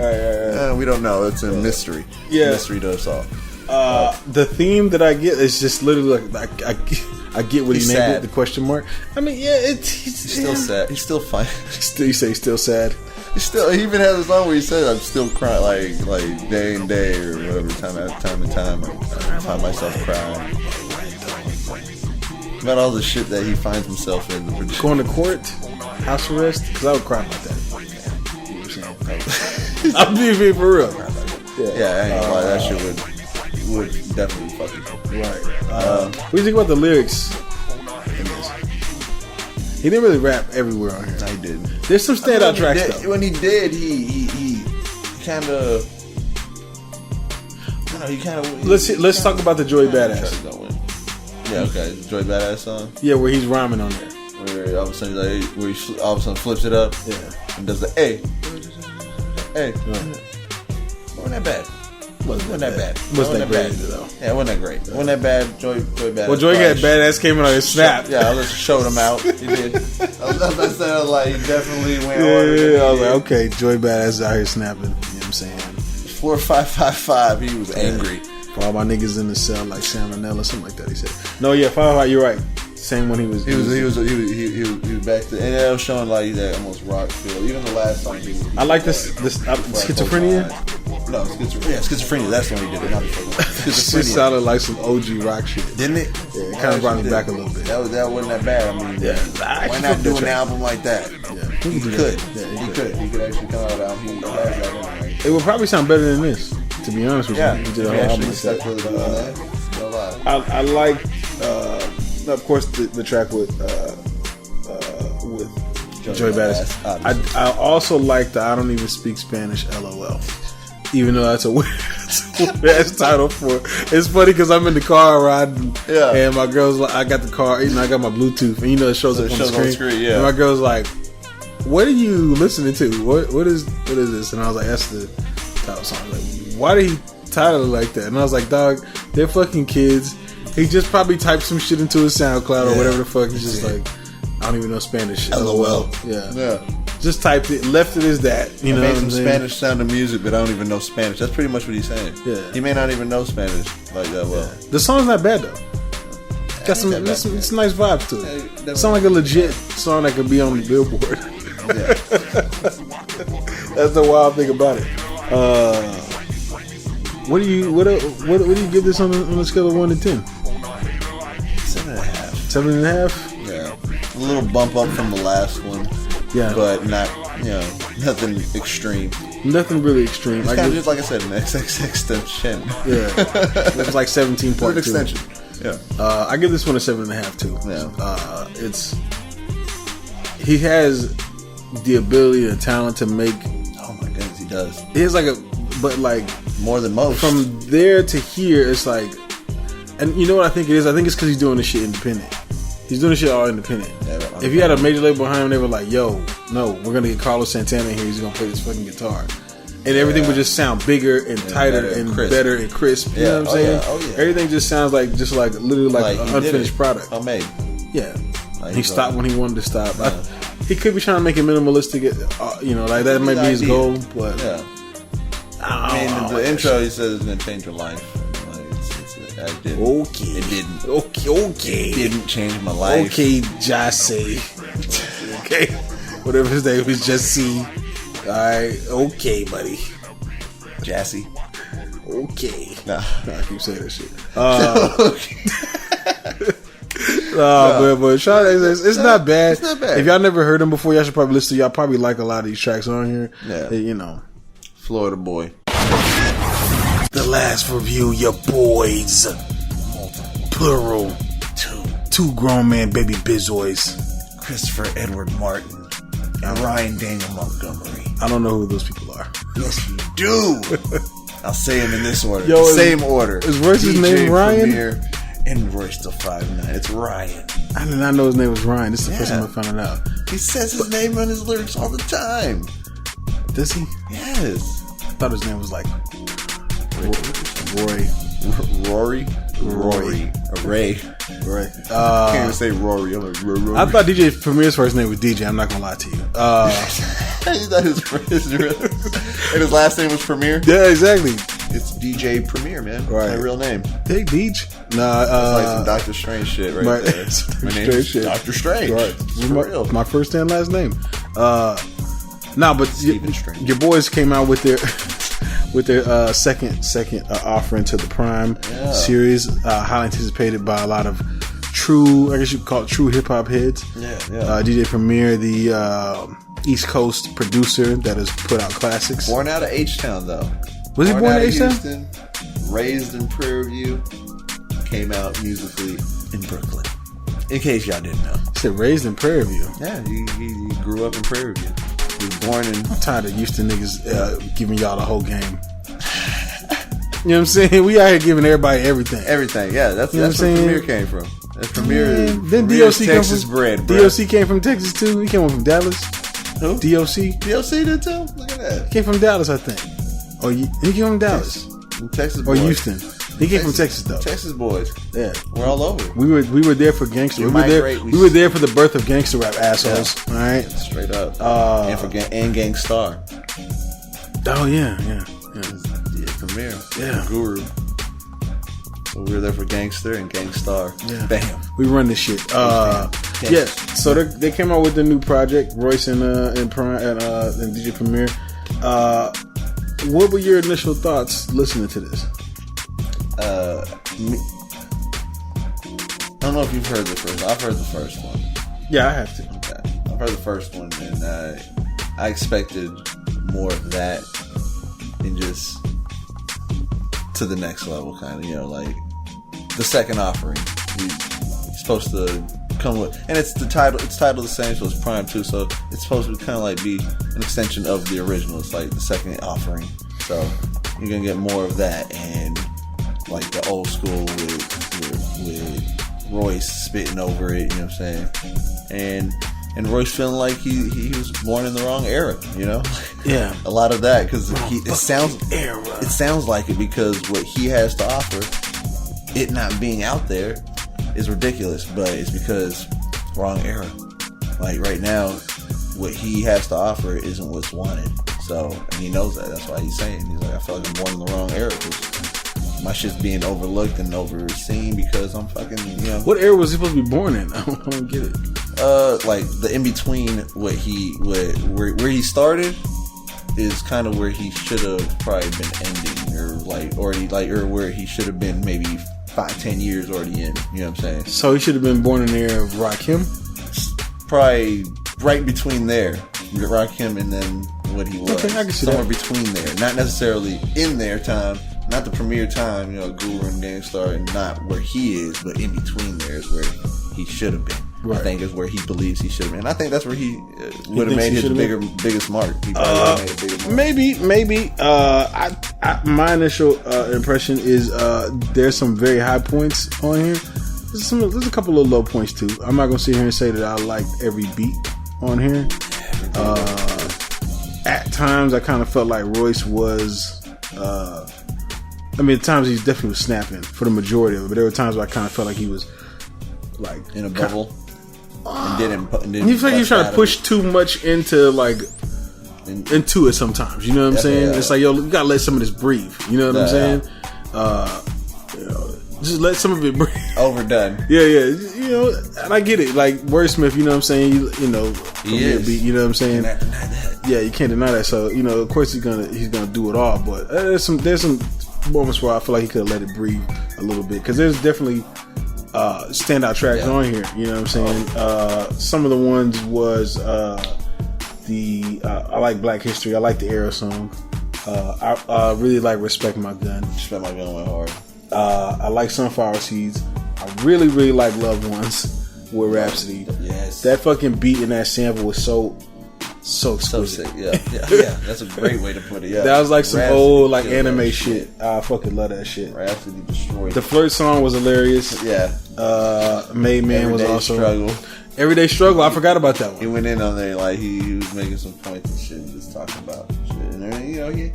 We don't know. It's a mystery. Yeah. Mystery to us all. The theme that I get is just literally like I get what he named sad. it, the question mark. I mean, yeah, he's still sad. He's still fine. You say he's still sad. He even has a song where he says, "I'm still crying, like day and day or whatever, time and time. I find myself crying about all the shit that he finds himself in." Going to court, house arrest, because I would cry about that. I'm being for real. Yeah, I ain't gonna lie, that shit would definitely fuck you. Right. What do you think about the lyrics in this? He didn't really rap everywhere on here. No, he didn't. There's some standout tracks though. When he did, he kind of. Let's talk about the Joey Badass. Yeah, okay. Joey Badass song. Yeah, where he's rhyming on there. Where all of a sudden, where he all of a sudden flips it up. Yeah. And does the hey. Wasn't that bad. Wasn't that bad. Wasn't that great though. Yeah, it wasn't that great. Wasn't that bad. Joey Badass. Well, Joey had Badass came in on his snap. Yeah, I just showed him out. He did. I was like, he definitely went on. Yeah, I was like, okay, Joey Badass is out here snapping. You know what I'm saying? 4555. He was angry. For all my niggas in the cell, like salmonella, something like that. He said, "No, yeah, 555. You're right. Same when he was back to, and it was showing like that almost rock feel. Even the last song, I like this schizophrenia. No, schizophrenia. That's the one he did it. Not schizophrenia. It sounded like some OG rock shit, didn't it? Yeah, it kind of brought me back a little bit. That wasn't that bad. I mean, why not do an album like that? Yeah, he could. He could actually come out with an album. It would probably sound better than this, to be honest with you. He did a whole album like that. I like, of course, the track with Joey Badass. I also like the I don't even speak Spanish LOL. Even though that's a weird ass title for it. It's funny because I'm in the car riding, and my girl's like, I got the car, I got my Bluetooth, and it shows up on the screen. And my girl's like, "What are you listening to? What is this?" And I was like, "That's the title song." Like, why did he title it like that? And I was like, "Dog, they're fucking kids." He just probably typed some shit into his SoundCloud or whatever the fuck. He's just like, I don't even know Spanish. LOL. Yeah. Just typed it, left it as that. You know, made some Spanish sounding music, but I don't even know Spanish. That's pretty much what he's saying. Yeah. He may not even know Spanish like that well. Yeah. The song's not bad though. Got some nice vibes to it. It sounds like a legit song that could be on the Billboard. That's the wild thing about it. What do you give this on a scale of 1 to 10? 7.5. 7.5? Yeah. A little bump up from the last one. Yeah. But not, nothing extreme. Nothing really extreme. It's kind of just like I said, an Xxxtentacion. Yeah. It's like 17.2. Extension. Yeah. I give this one a 7.5 too. Yeah. He has the ability and talent to make. Oh my goodness, he does. He has but more than most. From there to here, it's like, and you know what I think it is? I think it's because he's doing this shit independent. He's doing this shit all independent. Yeah, if he had a major label behind him, they were like, "Yo, no, we're gonna get Carlos Santana in here. He's gonna play this fucking guitar." And everything would just sound bigger and tighter and better and crisp. You know what I'm saying? Everything just sounds like literally like an unfinished product. Homemade. Yeah. He stopped when he wanted to stop. He could be trying to make it minimalistic. Like that might be his goal. But I mean, the intro he says it's gonna change your life. It didn't. Okay. It didn't. Okay. It didn't change my life. Okay, Jassy. Okay. Whatever his name is, Jesse. Alright, okay, buddy. Jassy. Okay. Nah. I keep saying that shit. But Shad, it's not bad. It's not bad. If y'all never heard him before, y'all should probably listen to. Y'all probably like a lot of these tracks on here. Yeah. Florida boy. The last review, your boys. Plural. Two grown man baby bizoys. Christopher Edward Martin and Ryan Daniel Montgomery. I don't know who those people are. Yes, you do. I'll say them in this order. Same order. Is Royce's name Ryan? Premier and Royce the 5'9". It's Ryan. I did not know his name was Ryan. This is the first time I found it out. He says his name on his lyrics all the time. Does he? Yes. I thought his name was like Rory. Ray. Roy. I can't even say Rory. I'm like, Rory. I thought DJ Premier's first name was DJ. I'm not gonna lie to you. Is that his and his last name was Premier? Yeah, exactly. It's DJ Premier, man. Right. My real name. Hey, Deej. Nah, it's like some Doctor Strange shit right there. My name is Doctor Strange. Right. For real. My first and last name. But your boys came out with their second offering to the Prime series, highly anticipated by a lot of true, I guess you could call it true hip hop heads. DJ Premier, the East Coast producer that has put out classics. Born out of H-Town though. Was he born in Houston? Raised in Prairie View. Came out musically in Brooklyn. In case y'all didn't know. He said raised in Prairie View. Yeah, he grew up in Prairie View. He was born in... I'm tired of Houston niggas giving y'all the whole game. You know what I'm saying? We out here giving everybody everything. Everything, yeah. That's where Premier came from. That's Premier. Then DOC Texas bred, bro. DOC came from Texas too. He came from Dallas. Who? DOC. DOC did too? Look at that. He came from Dallas, I think. He came from Dallas. From Texas boys. Or Houston. He came from Texas though. Texas boys. Yeah. We're all over. We were there for gangster. We were there for the birth of gangster rap, assholes. Yeah. All right. Straight up. And Gangstar. Oh yeah. Premier. Yeah. Guru. So we were there for Gangster and Gangstar. Yeah. Bam. We run this shit. Yeah. So they came out with the new project, Royce and Prime and DJ Premier. What were your initial thoughts listening to this? I don't know if you've heard the first. I've heard the first one. Yeah, I have to. Okay. I've heard the first one, and I expected more of that, and just to the next level, kind of. Like the second offering. You're supposed to come with, and it's titled the same, so it's Prime too. So it's supposed to kind of like be an extension of the original. It's like the second offering. So you're gonna get more of that, and like the old school with Royce spitting over it. You know what I'm saying? And Royce feeling like he was born in the wrong era. You know? Yeah. A lot of that because it sounds like it because what he has to offer, it not being out there, is ridiculous. But it's because wrong era. Like right now, what he has to offer isn't what's wanted. So, and he knows that. That's why he's saying, he's like, I feel like I'm born in the wrong era because my shit's being overlooked and overseen because I'm fucking, you know. What era was he supposed to be born in? I don't get it. Like the in between where he started is kind of where he should have probably been ending, or like already or where he should have been maybe 5-10 years already in. You know what I'm saying? So he should have been born in the era of Rakim? Probably right between there. Rakim and then what he was. Okay, I can see somewhere that. between there. Not necessarily in their time, not the premier time, you know, Guru and Gangstar, and not where he is, but in between there is where he should have been. Right. I think is where he believes he should have been. And I think that's where he would have made his biggest mark. He probably made a bigger mark. Maybe. My initial impression is there's some very high points on here. There's a couple of low points too. I'm not gonna sit here and say that I liked every beat on here. At times, I kind of felt like Royce was. At times he definitely was snapping for the majority of it, but there were times where I kind of felt like he was like in a bubble. And didn't you feel like he was trying to push too much into it sometimes. You know what I'm saying? Yeah. It's like, yo, you gotta let some of this breathe. You know what I'm saying? Just let some of it breathe. Overdone. Yeah. You know, and I get it. Like Wordsmith, you know what I'm saying? You know, he is. Beat, you know what I'm saying? You can't deny that. Yeah, you can't deny that. So, you know, of course he's gonna do it all. But there's some moments where I feel like he could have let it breathe a little bit, because there's definitely standout tracks on here. You know what I'm saying? Some of the ones was I like Black History. I like the Era song. I really like Respect My Gun. Respect My Gun went hard. I like Sunflower Seeds. I really, really like Loved Ones with Rhapsody. Yes. That fucking beat and that sample was so exquisite. So sick. Yeah. That's a great way to put it. Yeah. That was like some Rhapsody old like killed anime that shit. I fucking love that shit. Rhapsody destroyed. The Flirt song was hilarious. Yeah. Made Man was Everyday also Struggle. Everyday Struggle. I forgot about that He one. went in on there like he was making some points and shit, just talking about shit. And then, you know, he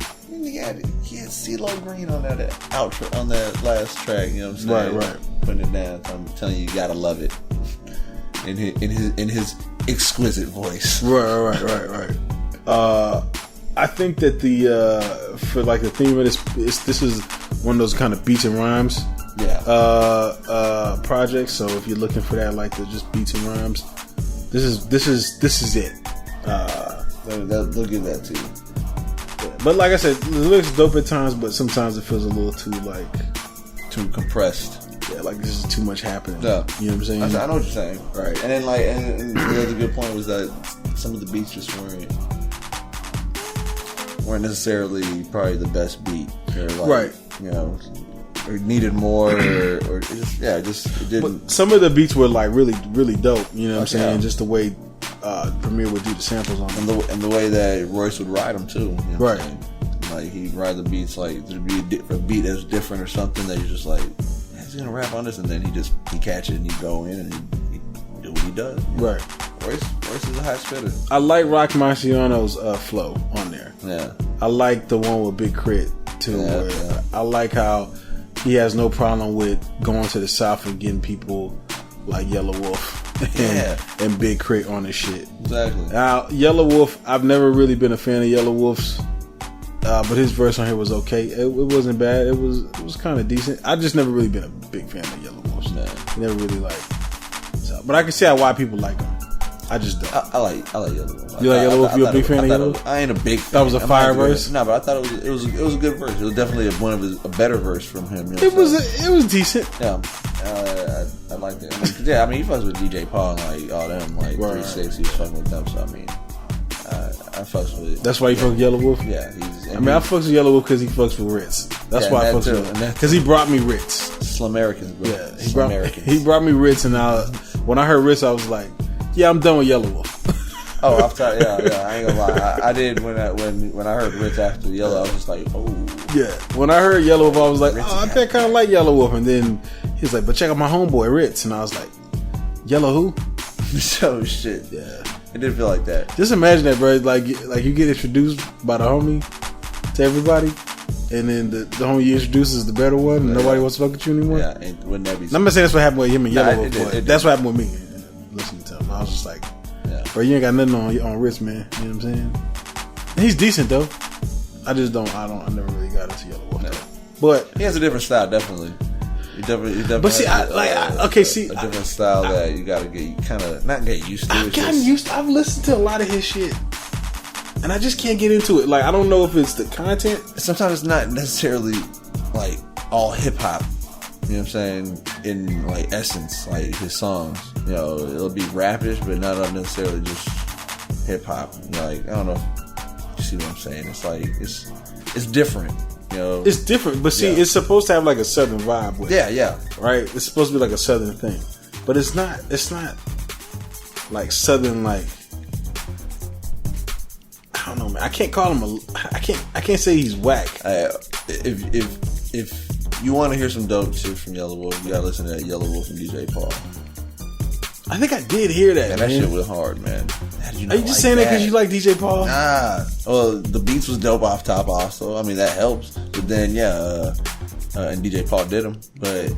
had CeeLo Green on that outro, on that last track. You know what I'm saying? Right. Putting it down. I'm telling you, you gotta love it. In his exquisite voice. Right. I think that for like the theme of this is one of those kind of beats and rhymes projects. So if you're looking for that, like the just beats and rhymes, this is it. They'll give that to you. But like I said, the lyrics are dope at times, but sometimes it feels a little too compressed. Yeah, like this is too much happening. Yeah. You know what I'm saying? I know what you're saying. Right. And then and the other good point was that some of the beats just weren't necessarily probably the best beat. Or like, right. You know, or needed more, or it didn't. But some of the beats were like really, really dope. You know what I'm saying? Yeah. Just the way Premier would do the samples on them, and the way that Royce would ride them too. You know what I'm right. saying? Like he'd ride the beats like there'd be a beat that's different or something that you're just like, he's gonna rap on this, and then he catch it and he go in and he do what he does. You know? Right. Royce is a high spitter. I like Rock Marciano's flow on there. Yeah. I like the one with Big Crit too. Yeah. I like how he has no problem with going to the South and getting people like Yellow Wolf and Big Crit on this shit. Exactly. Now, Yellow Wolf, I've never really been a fan of Yellow Wolf's. But his verse on here was okay. It wasn't bad. It was kind of decent. I just never really been a big fan of Yellow Wolf. Never really like. So, but I can see why people like him. I just don't. I like Yellow Wolf. You like Yellow Wolf? You a big fan of Yellow Wolf? I ain't a big fan. That was a fire verse? No, but I thought it was a good verse. It was definitely a better verse from him. You know it was decent. Yeah. I liked it. I mean, he fucks with DJ Paul and like all them, like 360. He's fucking with them. So I mean, I fucks with it. That's why you fuck with Yellow Wolf? Yeah. I fucks with Yellow Wolf because he fucks with Ritz. That's why I fucks with him. Because he brought me Ritz. Slamericans, bro. Yeah, he brought me Ritz, and when I heard Ritz, I was like, yeah, I'm done with Yellow Wolf. Oh, off top, yeah. I ain't gonna lie. I did when I heard Ritz after Yellow. I was just like, oh. Yeah. When I heard Yellow Wolf, I was like, I think I kind of like Yellow Wolf. And then he was like, but check out my homeboy Ritz, and I was like, Yellow who? So shit. Yeah. It did feel like that. Just imagine that, bro. Like you get introduced by the homie to everybody, and then the homie you introduce is the better one, and nobody wants to fuck with you anymore. Yeah, and wouldn't that be? I'm not saying that's what happened with him and Yellow Wolf, but that's what happened with me. Listening to him, I was just like, bro, you ain't got nothing on Ritz, man. You know what I'm saying? And he's decent though. I never really got into Yellow Wolf. No. But he has a different style, definitely. He definitely. But see, a different style that you gotta not get used to. I've listened to a lot of his shit, and I just can't get into it. Like, I don't know if it's the content. Sometimes it's not necessarily like all hip hop. You know what I'm saying? In like essence, like his songs, you know, it'll be rapish, but not necessarily just hip hop. Like, I don't know if you see what I'm saying. It's like it's different. You know, it's different, but see, it's supposed to have like a southern vibe with it. Yeah. Right? It's supposed to be like a southern thing. But it's not like southern, like, I don't know, man. I can't call him I can't say he's whack. If you want to hear some dope shit from Yellow Wolf, you gotta listen to that Yellow Wolf and DJ Paul. I think I did hear that, man. That shit was hard, man. Are you just saying that because you like DJ Paul? Nah. Well, the beats was dope off top also. I mean, that helps. But then, and DJ Paul did them. But,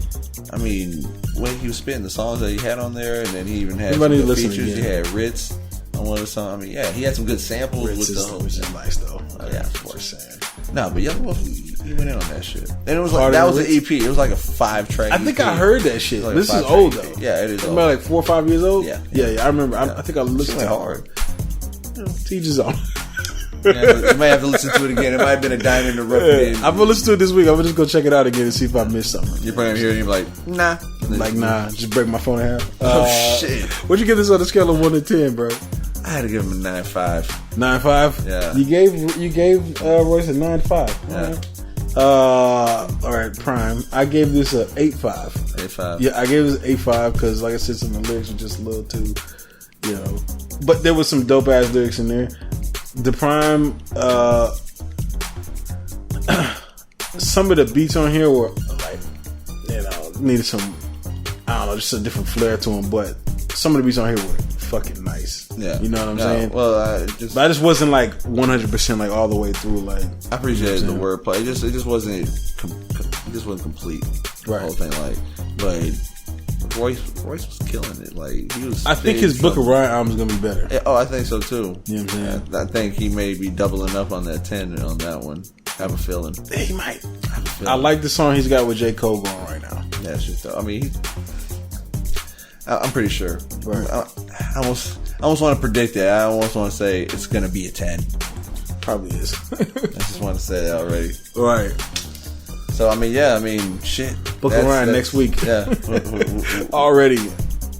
I mean, when he was spitting the songs that he had on there, and then he even had some good features. He had Ritz on one of the songs. I mean, he had some good samples Ritz with is nice, though. Yeah, of course. Just saying. No, but Yellow Wolf, he went in on that shit. And it was like, that was an EP. It was like a 5-track EP. I think I heard that shit. Like this is old, though. Yeah, it is old. About like 4 or 5 years old? Yeah. I remember. I think I listened to it hard. Teach his own. You might have to listen to it again. It might have been a diamond in the rough. I'm gonna listen to it this week. I'm gonna just go check it out again and see if I missed something. You're probably hearing it and you're like, nah. Like, nah. Just break my phone in half. Oh, shit. What'd you give this on a scale of 1 to 10, bro? I had to give him a 9.5. 9.5? Yeah. You gave Royce a 9.5. Yeah. All right, Prime. I gave this a 8.5. 8.5. Yeah, I gave this 8.5 because, like I said, some of the lyrics were just a little too, you know. But there was some dope ass lyrics in there. The Prime, some of the beats on here were like, you know, needed some, I don't know, just a different flair to them. But some of the beats on here were fucking nice. Yeah, you know what I'm saying. Well, but I just wasn't like 100% like all the way through. Like, I appreciated the wordplay. It just wasn't complete. Right. The whole thing, like, but Royce was killing it. Like, he was. I think his Book of Ryan album is gonna be better. Yeah, I think so too. You know what I'm saying? I think he may be doubling up on that 10 on that one. I have a feeling. He might. I like the song he's got with J. Cole going right now. Yeah, it's just. I mean, I'm pretty sure. Right. I almost want to predict it. I almost want to say it's going to be a 10. Probably is. I just want to say that already. Right. So, shit. Book of Ryan next week. Yeah. Already.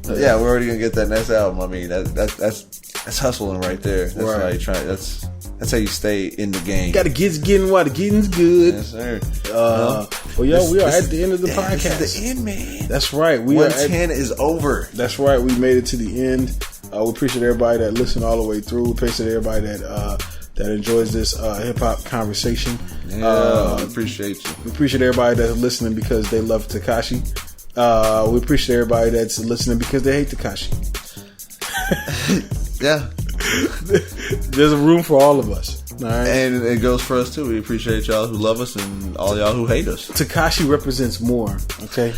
Yeah, we're already going to get that next album. I mean, that's hustling right there. That's right. How you try. That's how you stay in the game. Got to getting while the getting's good. Yes, sir. Well, yo, we are at the end of the podcast. This is the end, man. That's right. 110 is over. That's right. We made it to the end. We appreciate everybody that listened all the way through. We appreciate everybody that enjoys this hip hop conversation. Yeah, appreciate you. We appreciate everybody that's listening because they love Tekashi. We appreciate everybody that's listening because they hate Tekashi. Yeah. There's a room for all of us. All right? And it goes for us too. We appreciate y'all who love us and all y'all who hate us. Tekashi represents more, okay?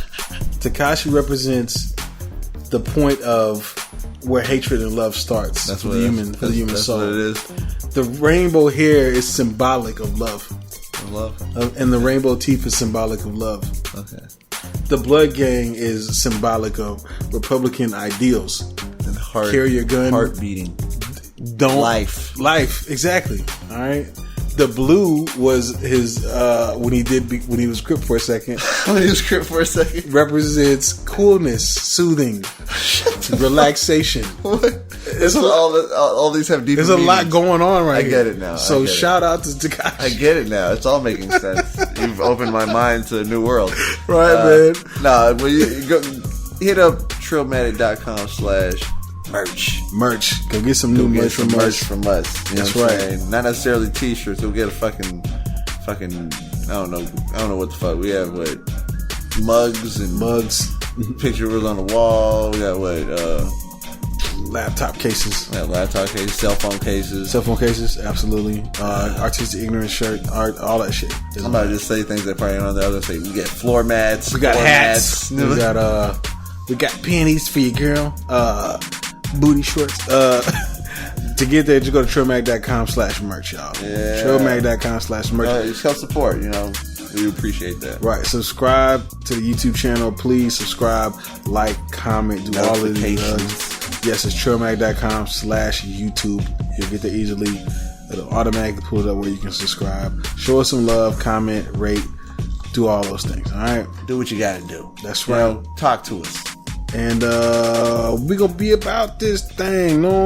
Tekashi represents the point of where hatred and love starts. That's what the human soul. That's what it is. The rainbow hair is symbolic of love. And the rainbow teeth is symbolic of love. Okay. The blood gang is symbolic of Republican ideals. And carry your gun. Heart beating. Life, exactly. All right. The blue was his when he was Crip for a second. Represents coolness, soothing, relaxation. What? All these have deep. There's a lot going on right here. I get it now. So shout out to Tekashi. I get it now. It's all making sense. You've opened my mind to a new world. Right, man. Nah, well, you go hit up Trillmatic.com/ Merch. Go get some new merch from us. You know That's what I'm right. saying? Not necessarily t-shirts. We'll get a fucking. I don't know what the fuck we have. What mugs. Pictures on the wall. We got laptop cases. Yeah, laptop cases, cell phone cases. Absolutely. Artistic ignorance shirt, art, all that shit. Somebody just say things that probably on the other say. We got floor mats. We got hats. We got panties for your girl. Booty shorts. To get there, just go to trillmac.com/merch, y'all. Yeah. Trillmac.com/merch. Just help support, you know. We appreciate that. Right. Subscribe to the YouTube channel. Please subscribe, like, comment, do all of these. Yes, it's trillmac.com/YouTube. You'll get there easily. It'll automatically pull it up where you can subscribe. Show us some love, comment, rate, do all those things. All right. Do what you gotta do. That's right. Talk to us. And we gonna be about this thing. No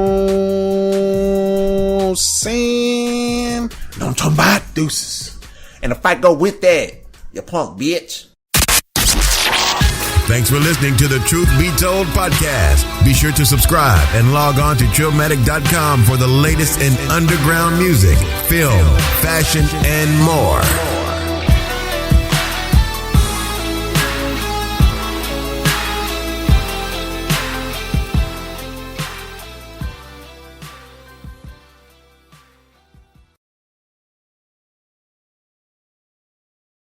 saying. No, I'm talking about deuces. And if I go with that, you punk bitch. Thanks for listening to the Truth Be Told podcast. Be sure to subscribe and log on to Trillmatic.com for the latest in underground music, film, fashion, and more.